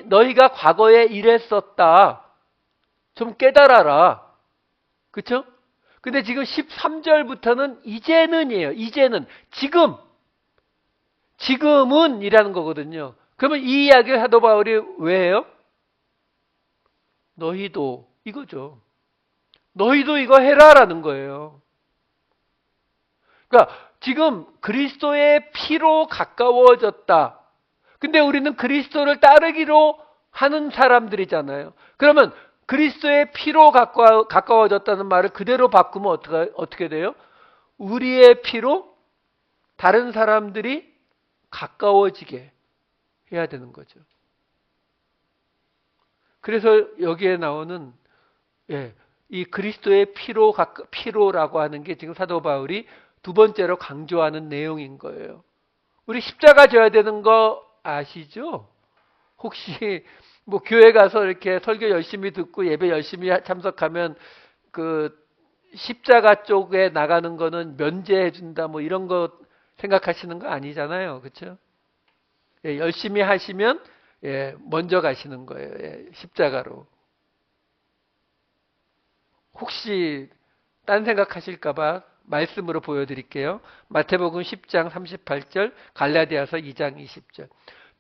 너희가 과거에 이랬었다. 좀 깨달아라. 그쵸? 근데 지금 13절부터는 이제는이에요. 이제는. 지금은 이라는 거거든요. 그러면 이 이야기를 사도 바울이 왜 해요? 너희도 이거죠. 너희도 이거 해라라는 거예요. 그러니까 지금 그리스도의 피로 가까워졌다. 근데 우리는 그리스도를 따르기로 하는 사람들이잖아요. 그러면 그리스도의 피로 가까워졌다는 말을 그대로 바꾸면 어떻게 돼요? 우리의 피로 다른 사람들이 가까워지게 해야 되는 거죠. 그래서 여기에 나오는 이 그리스도의 피로라고 하는 게 지금 사도 바울이 두 번째로 강조하는 내용인 거예요. 우리 십자가 져야 되는 거 아시죠? 혹시 뭐 교회 가서 이렇게 설교 열심히 듣고 예배 열심히 참석하면 그 십자가 쪽에 나가는 거는 면제해 준다 뭐 이런 거 생각하시는 거 아니잖아요. 그렇죠? 열심히 하시면 먼저 가시는 거예요. 십자가로. 혹시 딴 생각하실까 봐 말씀으로 보여드릴게요. 마태복음 10장 38절, 갈라디아서 2장 20절.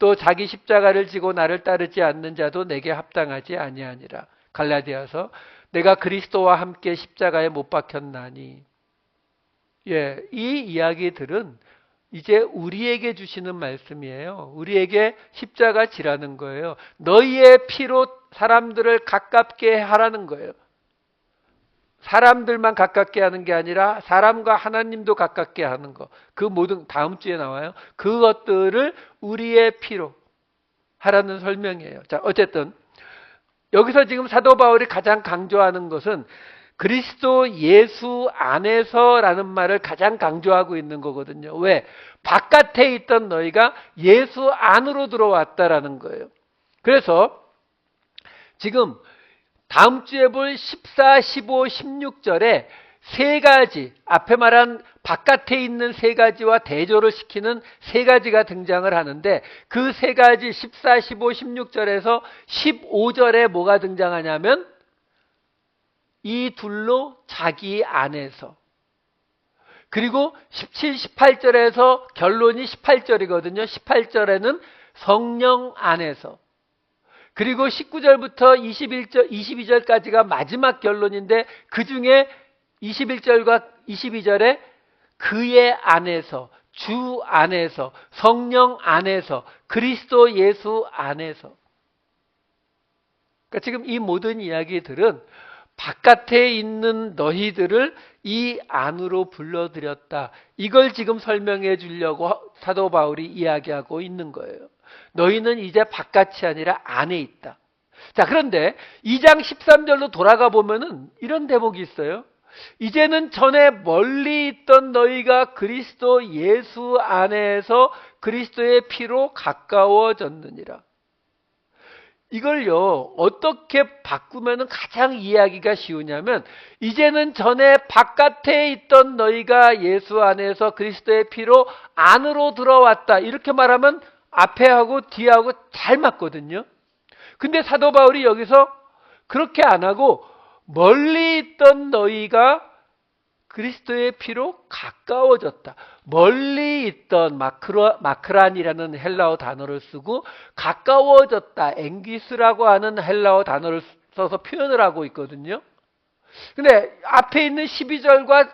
또 자기 십자가를 지고 나를 따르지 않는 자도 내게 합당하지 아니하니라. 갈라디아서 내가 그리스도와 함께 십자가에 못 박혔나니. 이 이야기들은 이제 우리에게 주시는 말씀이에요. 우리에게 십자가 지라는 거예요. 너희의 피로 사람들을 가깝게 하라는 거예요. 사람들만 가깝게 하는 게 아니라 사람과 하나님도 가깝게 하는 거. 그 모든 다음 주에 나와요. 그것들을 우리의 피로 하라는 설명이에요. 자, 어쨌든 여기서 지금 사도 바울이 가장 강조하는 것은 그리스도 예수 안에서라는 말을 가장 강조하고 있는 거거든요. 왜? 바깥에 있던 너희가 예수 안으로 들어왔다라는 거예요. 그래서 지금 다음 주에 볼 14, 15, 16절에 세 가지, 앞에 말한 바깥에 있는 세 가지와 대조를 시키는 세 가지가 등장을 하는데 그 세 가지 14, 15, 16절에서 15절에 뭐가 등장하냐면 이 둘로 자기 안에서, 그리고 17, 18절에서 결론이 18절이거든요. 18절에는 성령 안에서, 그리고 19절부터 22절까지가 마지막 결론인데 그 중에 21절과 22절에 그의 안에서, 주 안에서, 성령 안에서, 그리스도 예수 안에서. 그러니까 지금 이 모든 이야기들은 바깥에 있는 너희들을 이 안으로 불러들였다. 이걸 지금 설명해 주려고 사도 바울이 이야기하고 있는 거예요. 너희는 이제 바깥이 아니라 안에 있다. 자, 그런데 2장 13절로 돌아가 보면은 이런 대목이 있어요. 이제는 전에 멀리 있던 너희가 그리스도 예수 안에서 그리스도의 피로 가까워졌느니라. 이걸요, 어떻게 바꾸면 가장 이해하기가 쉬우냐면, 이제는 전에 바깥에 있던 너희가 예수 안에서 그리스도의 피로 안으로 들어왔다. 이렇게 말하면 앞에하고 뒤하고 잘 맞거든요. 근데 사도 바울이 여기서 그렇게 안 하고, 멀리 있던 너희가 그리스도의 피로 가까워졌다. 멀리 있던 마크란이라는 헬라어 단어를 쓰고 가까워졌다. 앵기스라고 하는 헬라어 단어를 써서 표현을 하고 있거든요. 근데 앞에 있는 12절과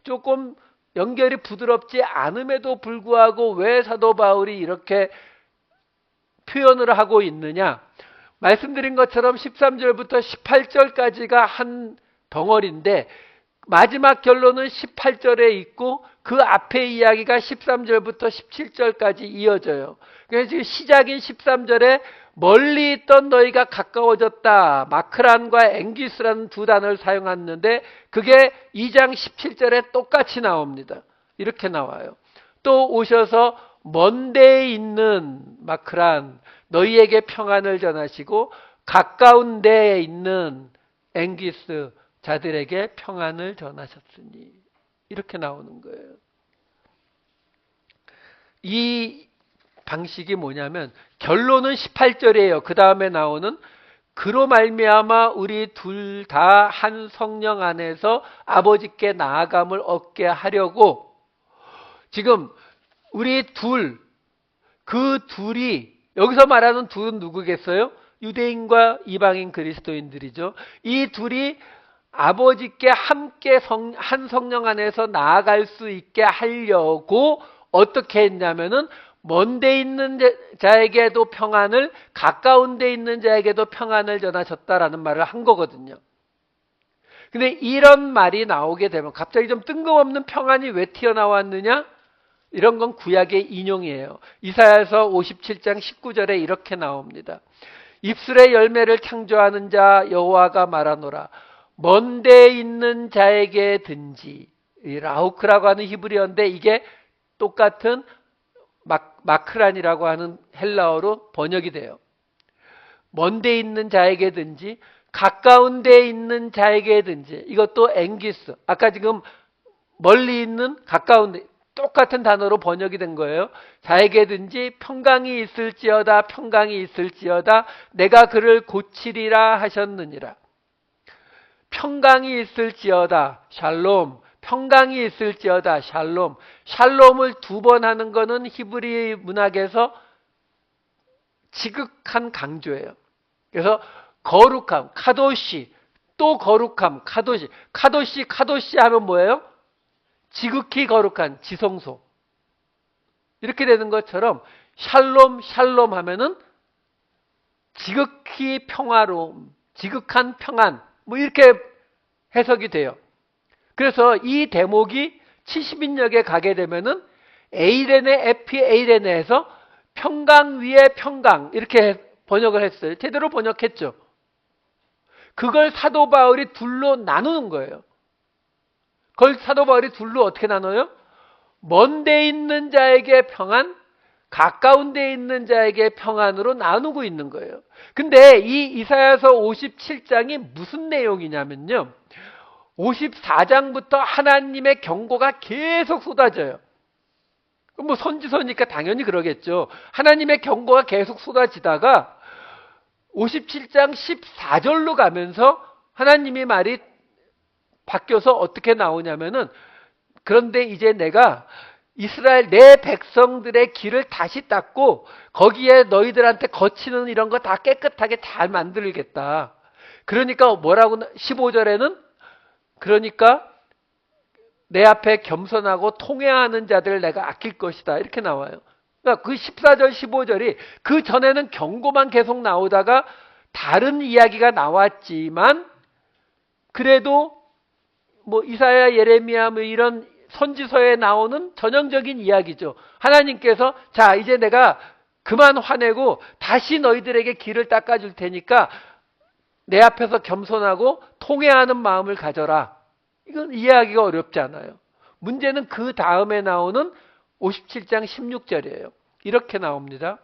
조금 연결이 부드럽지 않음에도 불구하고 왜 사도 바울이 이렇게 표현을 하고 있느냐? 말씀드린 것처럼 13절부터 18절까지가 한 덩어리인데 마지막 결론은 18절에 있고 그 앞에 이야기가 13절부터 17절까지 이어져요. 그래서 지금 시작인 13절에 멀리 있던 너희가 가까워졌다. 마크란과 앵기스라는 두 단어를 사용했는데 그게 2장 17절에 똑같이 나옵니다. 이렇게 나와요. 또 오셔서 먼 데에 있는 마크란 너희에게 평안을 전하시고 가까운 데에 있는 앵기스 자들에게 평안을 전하셨으니 이렇게 나오는 거예요. 이 방식이 뭐냐면 결론은 18절이에요. 그 다음에 나오는 그로 말미암아 우리 둘 다 한 성령 안에서 아버지께 나아감을 얻게 하려고 지금 우리 그 둘이 여기서 말하는 둘은 누구겠어요? 유대인과 이방인 그리스도인들이죠. 이 둘이 아버지께 함께 한 성령 안에서 나아갈 수 있게 하려고 어떻게 했냐면은 먼 데 있는 자에게도 평안을 가까운 데 있는 자에게도 평안을 전하셨다라는 말을 한 거거든요. 근데 이런 말이 나오게 되면 갑자기 좀 뜬금없는 평안이 왜 튀어나왔느냐? 이런 건 구약의 인용이에요. 이사야서 57장 19절에 이렇게 나옵니다. 입술의 열매를 창조하는 자 여호와가 말하노라. 먼 데에 있는 자에게든지 이 라우크라고 하는 히브리어인데 이게 똑같은 마크란이라고 하는 헬라어로 번역이 돼요. 먼 데에 있는 자에게든지 가까운 데에 있는 자에게든지 이것도 앵기스 아까 지금 멀리 있는 가까운 데 똑같은 단어로 번역이 된 거예요. 자에게든지 평강이 있을지어다 내가 그를 고치리라 하셨느니라. 평강이 있을지어다 샬롬 평강이 있을지어다 샬롬 샬롬을 두 번 하는 거는 히브리 문학에서 지극한 강조예요. 그래서 거룩함 카도시 또 거룩함 카도시 하면 뭐예요? 지극히 거룩한 지성소 이렇게 되는 것처럼 샬롬 하면은 지극히 평화로움 지극한 평안 뭐 이렇게 해석이 돼요. 그래서 이 대목이 70인역에 가게 되면은 에이레네 에피에이레네에서 평강 위에 평강 이렇게 번역을 했어요. 제대로 번역했죠. 그걸 사도 바울이 둘로 나누는 거예요. 그걸 사도 바울이 둘로 어떻게 나눠요? 먼 데 있는 자에게 평안, 가까운 데 있는 자에게 평안으로 나누고 있는 거예요. 근데 이 이사야서 57장이 무슨 내용이냐면요. 54장부터 하나님의 경고가 계속 쏟아져요. 뭐 선지서니까 당연히 그러겠죠. 하나님의 경고가 계속 쏟아지다가 57장 14절로 가면서 하나님이 말이 바뀌어서 어떻게 나오냐면은 그런데 이제 내가 이스라엘 내 백성들의 길을 다시 닦고 거기에 너희들한테 거치는 이런 거 다 깨끗하게 잘 만들겠다. 그러니까 뭐라고 15절에는 그러니까 내 앞에 겸손하고 통회하는 자들을 내가 아낄 것이다. 이렇게 나와요. 그러니까 그 14절 15절이 그 전에는 경고만 계속 나오다가 다른 이야기가 나왔지만 그래도 뭐 이사야 예레미야 뭐 이런 선지서에 나오는 전형적인 이야기죠. 하나님께서 자 이제 내가 그만 화내고 다시 너희들에게 길을 닦아줄 테니까 내 앞에서 겸손하고 통회하는 마음을 가져라. 이건 이해하기가 어렵지 않아요. 문제는 그 다음에 나오는 57장 16절이에요. 이렇게 나옵니다.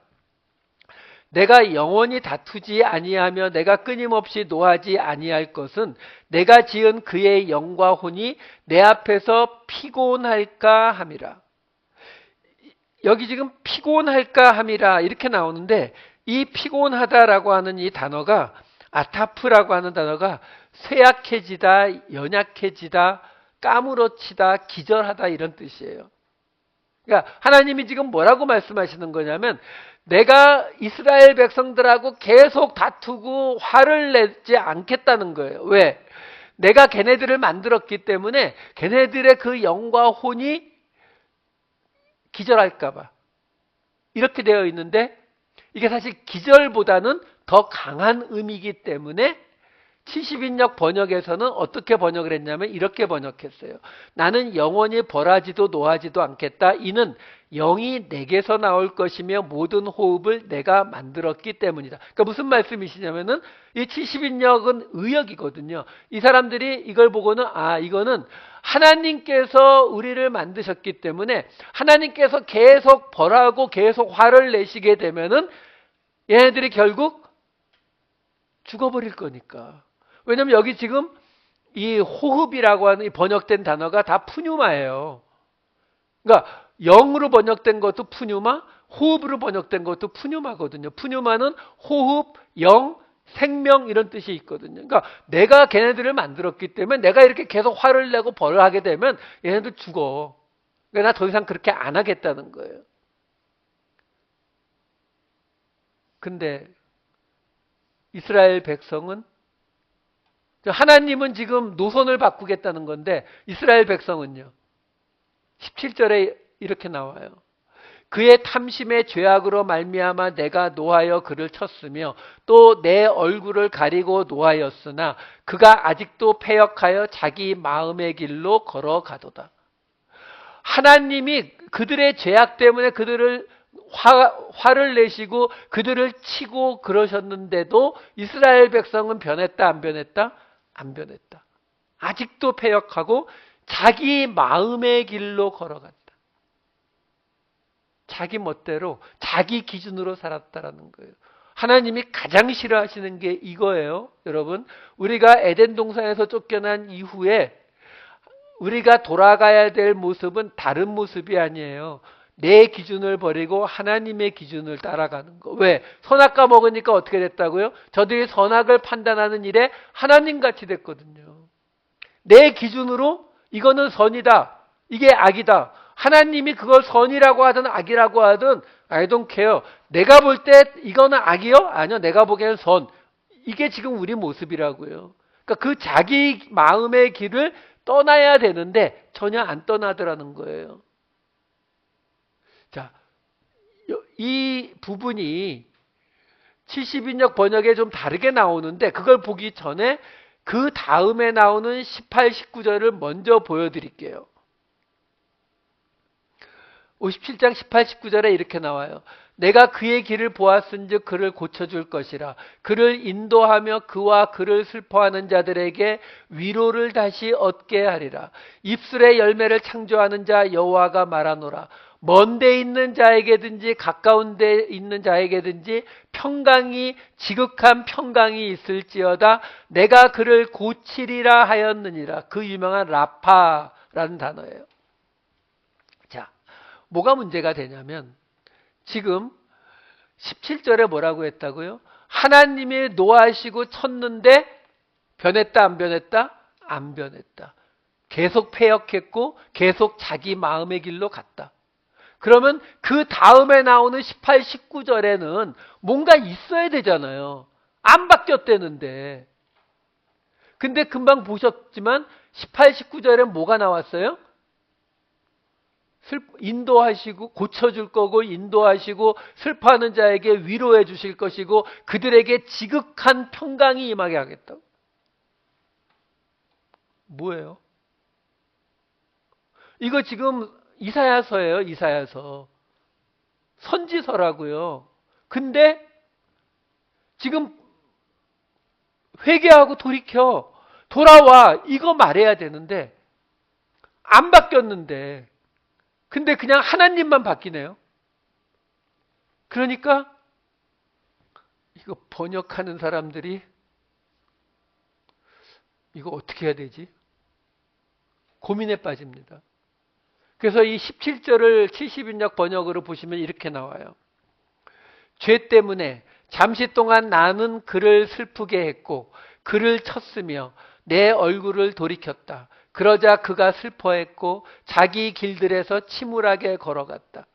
내가 영원히 다투지 아니하며 내가 끊임없이 노하지 아니할 것은 내가 지은 그의 영과 혼이 내 앞에서 피곤할까 함이라. 여기 지금 피곤할까 함이라 이렇게 나오는데, 이 피곤하다라고 하는 이 단어가, 아타프라고 하는 단어가 쇠약해지다, 연약해지다, 까무러치다, 기절하다 이런 뜻이에요. 그러니까 하나님이 지금 뭐라고 말씀하시는 거냐면, 내가 이스라엘 백성들하고 계속 다투고 화를 내지 않겠다는 거예요. 왜? 내가 걔네들을 만들었기 때문에 걔네들의 그 영과 혼이 기절할까 봐 이렇게 되어 있는데, 이게 사실 기절보다는 더 강한 의미이기 때문에 70인역 번역에서는 어떻게 번역을 했냐면 이렇게 번역했어요. 나는 영원히 벌하지도 노하지도 않겠다. 이는 영이 내게서 나올 것이며 모든 호흡을 내가 만들었기 때문이다. 그러니까 무슨 말씀이시냐면은, 이 70인역은 의역이거든요. 이 사람들이 이걸 보고는, 이거는 하나님께서 우리를 만드셨기 때문에 하나님께서 계속 벌하고 계속 화를 내시게 되면은 얘네들이 결국 죽어버릴 거니까. 왜냐면 여기 지금 이 호흡이라고 하는 이 번역된 단어가 다 푸뉴마예요. 그러니까 영으로 번역된 것도 푸뉴마, 호흡으로 번역된 것도 푸뉴마거든요. 푸뉴마는 호흡, 영, 생명 이런 뜻이 있거든요. 그러니까 내가 걔네들을 만들었기 때문에 내가 이렇게 계속 화를 내고 벌을 하게 되면 얘네들 죽어. 그러니까 나 더 이상 그렇게 안 하겠다는 거예요. 근데 이스라엘 백성은, 하나님은 지금 노선을 바꾸겠다는 건데 이스라엘 백성은요. 17절에 이렇게 나와요. 그의 탐심의 죄악으로 말미암아 내가 노하여 그를 쳤으며 또 내 얼굴을 가리고 노하였으나 그가 아직도 패역하여 자기 마음의 길로 걸어가도다. 하나님이 그들의 죄악 때문에 그들을 화를 내시고 그들을 치고 그러셨는데도 이스라엘 백성은 변했다, 안 변했다? 안 변했다. 아직도 패역하고 자기 마음의 길로 걸어갔다. 자기 멋대로 자기 기준으로 살았다라는 거예요. 하나님이 가장 싫어하시는 게 이거예요. 여러분, 우리가 에덴 동산에서 쫓겨난 이후에 우리가 돌아가야 될 모습은 다른 모습이 아니에요. 내 기준을 버리고 하나님의 기준을 따라가는 거. 왜? 선악과 먹으니까 어떻게 됐다고요? 저들이 선악을 판단하는 일에 하나님같이 됐거든요. 내 기준으로 이거는 선이다, 이게 악이다. 하나님이 그걸 선이라고 하든 악이라고 하든 I don't care. 내가 볼 때 이거는 악이요? 아니요, 내가 보기에는 선. 이게 지금 우리 모습이라고요. 그러니까 그 자기 마음의 길을 떠나야 되는데 전혀 안 떠나더라는 거예요. 자, 이 부분이 70인역 번역에 좀 다르게 나오는데 그걸 보기 전에 그 다음에 나오는 18, 19절을 먼저 보여드릴게요. 57장 18, 19절에 이렇게 나와요. 내가 그의 길을 보았은즉 그를 고쳐줄 것이라. 그를 인도하며 그와 그를 슬퍼하는 자들에게 위로를 다시 얻게 하리라. 입술의 열매를 창조하는 자 여호와가 말하노라. 먼 데 있는 자에게든지 가까운 데 있는 자에게든지 평강이, 지극한 평강이 있을지어다. 내가 그를 고치리라 하였느니라. 그 유명한 라파라는 단어예요. 자, 뭐가 문제가 되냐면 지금 17절에 뭐라고 했다고요? 하나님이 노하시고 쳤는데 변했다, 안 변했다? 안 변했다. 계속 패역했고 계속 자기 마음의 길로 갔다. 그러면 그 다음에 나오는 18, 19절에는 뭔가 있어야 되잖아요. 안 바뀌었다는데. 근데 금방 보셨지만 18, 19절에 뭐가 나왔어요? 인도하시고 고쳐줄 거고 인도하시고 슬퍼하는 자에게 위로해 주실 것이고 그들에게 지극한 평강이 임하게 하겠다고. 뭐예요? 이거 지금 이사야서예요. 이사야서. 선지서라고요. 근데 지금 회개하고 돌이켜 돌아와 이거 말해야 되는데 안 바뀌었는데 근데 그냥 하나님만 바뀌네요. 그러니까 이거 번역하는 사람들이 이거 어떻게 해야 되지? 고민에 빠집니다. 그래서 이 17절을 70인역 번역으로 보시면 이렇게 나와요. 죄 때문에 잠시 동안 나는 그를 슬프게 했고 그를 쳤으며 내 얼굴을 돌이켰다. 그러자 그가 슬퍼했고 자기 길들에서 침울하게 걸어갔다.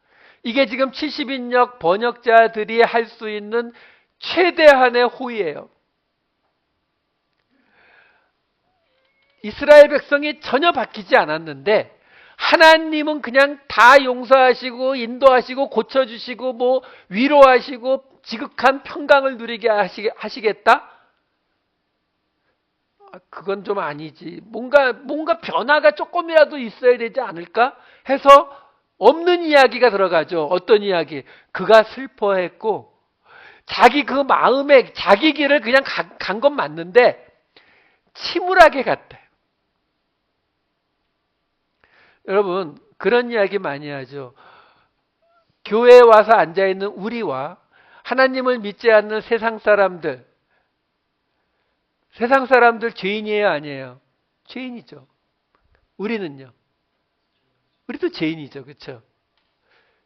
이게 지금 70인역 번역자들이 할 수 있는 최대한의 호의예요. 이스라엘 백성이 전혀 바뀌지 않았는데 하나님은 그냥 다 용서하시고 인도하시고 고쳐주시고 뭐 위로하시고 지극한 평강을 누리게 하시겠다? 그건 좀 아니지. 뭔가 변화가 조금이라도 있어야 되지 않을까? 해서 없는 이야기가 들어가죠. 어떤 이야기? 그가 슬퍼했고 자기 그 마음에 자기 길을 그냥 간 건 맞는데 침울하게 갔대. 여러분 그런 이야기 많이 하죠. 교회에 와서 앉아있는 우리와 하나님을 믿지 않는 세상 사람들 죄인이에요 아니에요? 죄인이죠. 우리는요? 우리도 죄인이죠. 그렇죠?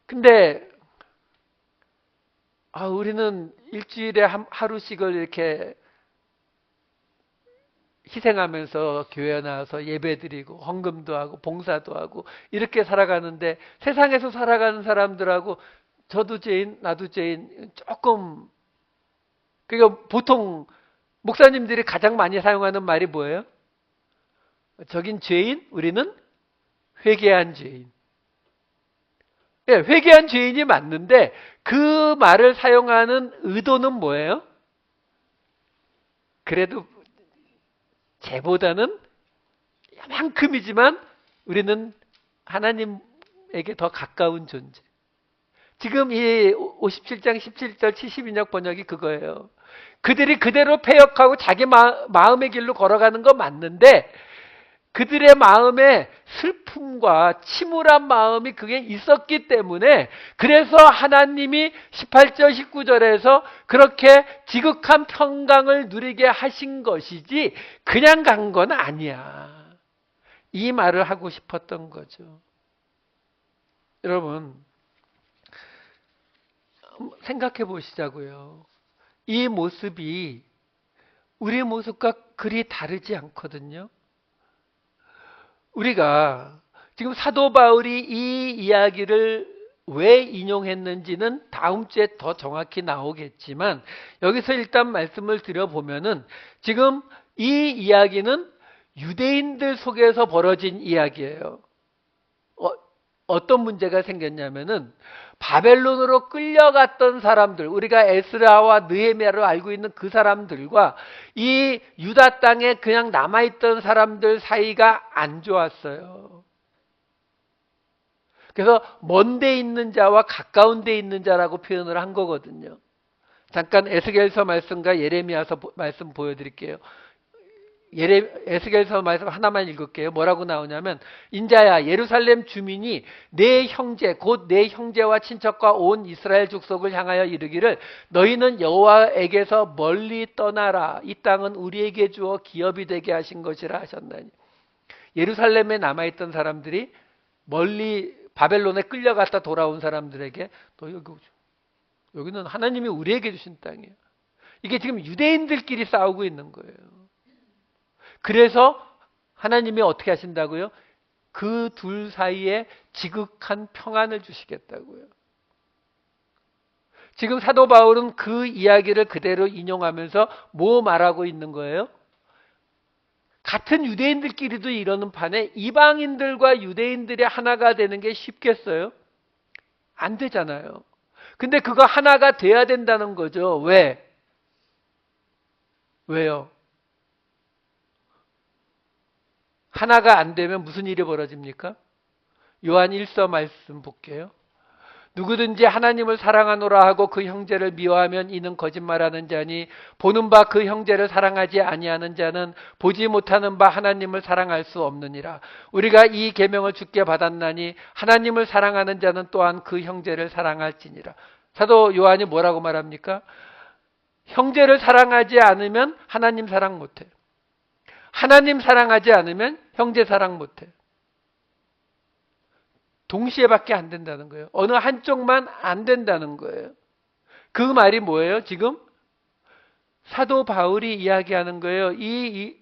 근데 우리는 일주일에 하루씩을 이렇게 희생하면서 교회 나와서 예배드리고 헌금도 하고 봉사도 하고 이렇게 살아가는데 세상에서 살아가는 사람들하고 저도 죄인 나도 죄인 조금 그러니까 보통 목사님들이 가장 많이 사용하는 말이 뭐예요? 저긴 죄인, 우리는 회개한 죄인. 네, 회개한 죄인이 맞는데 그 말을 사용하는 의도는 뭐예요? 그래도 쟤보다는 이만큼이지만 우리는 하나님에게 더 가까운 존재. 지금 이 57장 17절 70인역 번역이 그거예요. 그들이 그대로 패역하고 자기 마음의 길로 걸어가는 거 맞는데 그들의 마음에 슬픔과 침울한 마음이 그게 있었기 때문에 그래서 하나님이 18절 19절에서 그렇게 지극한 평강을 누리게 하신 것이지 그냥 간 건 아니야. 이 말을 하고 싶었던 거죠. 여러분 생각해 보시자고요. 이 모습이 우리 모습과 그리 다르지 않거든요. 우리가 지금 사도 바울이 이 이야기를 왜 인용했는지는 다음 주에 더 정확히 나오겠지만 여기서 일단 말씀을 드려보면은 지금 이 이야기는 유대인들 속에서 벌어진 이야기예요. 어떤 문제가 생겼냐면은 바벨론으로 끌려갔던 사람들, 우리가 에스라와 느헤미야로 알고 있는 그 사람들과 이 유다 땅에 그냥 남아있던 사람들 사이가 안 좋았어요. 그래서 먼 데 있는 자와 가까운 데 있는 자라고 표현을 한 거거든요. 잠깐 에스겔서 말씀과 예레미야서 말씀 보여드릴게요. 에스겔서 말씀 하나만 읽을게요. 뭐라고 나오냐면 인자야 예루살렘 주민이 내 형제 곧 내 형제와 친척과 온 이스라엘 족속을 향하여 이르기를 너희는 여호와에게서 멀리 떠나라. 이 땅은 우리에게 주어 기업이 되게 하신 것이라 하셨나니. 예루살렘에 남아있던 사람들이 멀리 바벨론에 끌려갔다 돌아온 사람들에게 너 여기 오죠. 여기는 하나님이 우리에게 주신 땅이에요. 이게 지금 유대인들끼리 싸우고 있는 거예요. 그래서 하나님이 어떻게 하신다고요? 그 둘 사이에 지극한 평안을 주시겠다고요. 지금 사도 바울은 그 이야기를 그대로 인용하면서 뭐 말하고 있는 거예요? 같은 유대인들끼리도 이러는 판에 이방인들과 유대인들이 하나가 되는 게 쉽겠어요? 안 되잖아요. 근데 그거 하나가 돼야 된다는 거죠. 왜? 왜요? 하나가 안 되면 무슨 일이 벌어집니까? 요한 1서 말씀 볼게요. 누구든지 하나님을 사랑하노라 하고 그 형제를 미워하면 이는 거짓말하는 자니 보는 바 그 형제를 사랑하지 아니하는 자는 보지 못하는 바 하나님을 사랑할 수 없느니라. 우리가 이 계명을 주께 받았나니 하나님을 사랑하는 자는 또한 그 형제를 사랑할지니라. 사도 요한이 뭐라고 말합니까? 형제를 사랑하지 않으면 하나님 사랑 못해. 하나님 사랑하지 않으면 형제 사랑 못해. 동시에밖에 안 된다는 거예요. 어느 한쪽만 안 된다는 거예요. 그 말이 뭐예요? 지금 사도 바울이 이야기하는 거예요. 이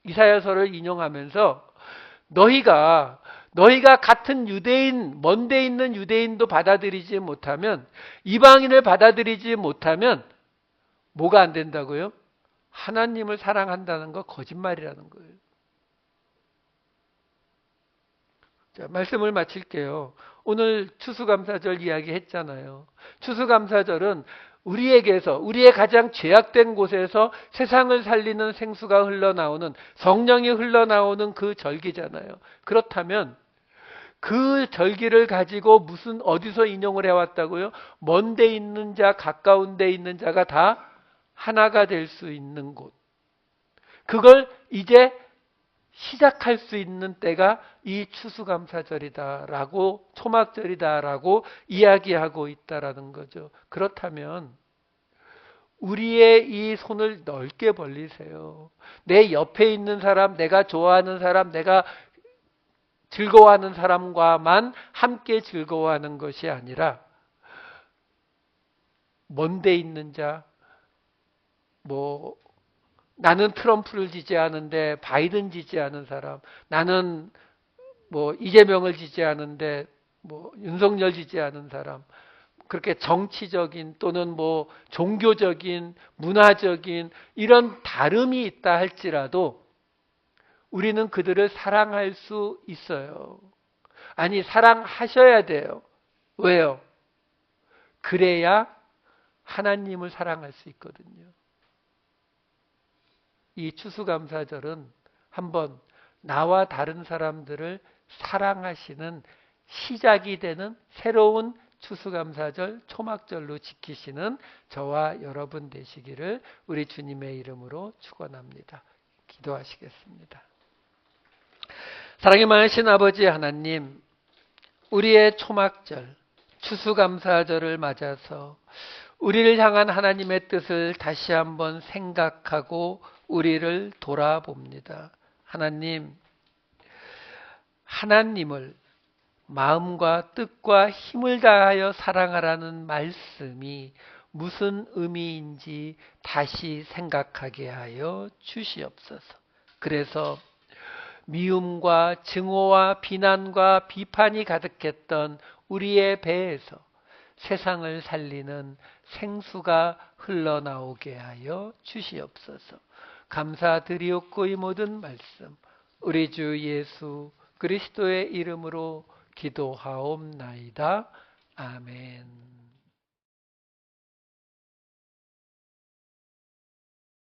이사야서를 인용하면서 너희가 같은 유대인, 먼데 있는 유대인도 받아들이지 못하면, 이방인을 받아들이지 못하면 뭐가 안 된다고요? 하나님을 사랑한다는 거 거짓말이라는 거예요. 자, 말씀을 마칠게요. 오늘 추수감사절 이야기 했잖아요. 추수감사절은 우리에게서, 우리의 가장 죄악된 곳에서 세상을 살리는 생수가 흘러나오는, 성령이 흘러나오는 그 절기잖아요. 그렇다면 그 절기를 가지고 어디서 인용을 해왔다고요? 먼 데 있는 자, 가까운 데 있는 자가 다 하나가 될 수 있는 곳. 그걸 이제 시작할 수 있는 때가 이 추수감사절이다라고, 초막절이다라고 이야기하고 있다라는 거죠. 그렇다면 우리의 이 손을 넓게 벌리세요. 내 옆에 있는 사람, 내가 좋아하는 사람, 내가 즐거워하는 사람과만 함께 즐거워하는 것이 아니라 먼데 있는 자, 나는 트럼프를 지지하는데 바이든 지지하는 사람, 나는 이재명을 지지하는데 윤석열 지지하는 사람, 그렇게 정치적인 또는 종교적인, 문화적인 이런 다름이 있다 할지라도 우리는 그들을 사랑할 수 있어요. 아니, 사랑하셔야 돼요. 왜요? 그래야 하나님을 사랑할 수 있거든요. 이 추수감사절은 한번 나와 다른 사람들을 사랑하시는 시작이 되는 새로운 추수감사절, 초막절로 지키시는 저와 여러분 되시기를 우리 주님의 이름으로 축원합니다. 기도하시겠습니다. 사랑이 많으신 아버지 하나님, 우리의 초막절, 추수감사절을 맞아서 우리를 향한 하나님의 뜻을 다시 한번 생각하고 우리를 돌아봅니다. 하나님을 마음과 뜻과 힘을 다하여 사랑하라는 말씀이 무슨 의미인지 다시 생각하게 하여 주시옵소서. 그래서 미움과 증오와 비난과 비판이 가득했던 우리의 배에서 세상을 살리는 생수가 흘러나오게 하여 주시옵소서. 감사드리옵고 이 모든 말씀 우리 주 예수 그리스도의 이름으로 기도하옵나이다. 아멘.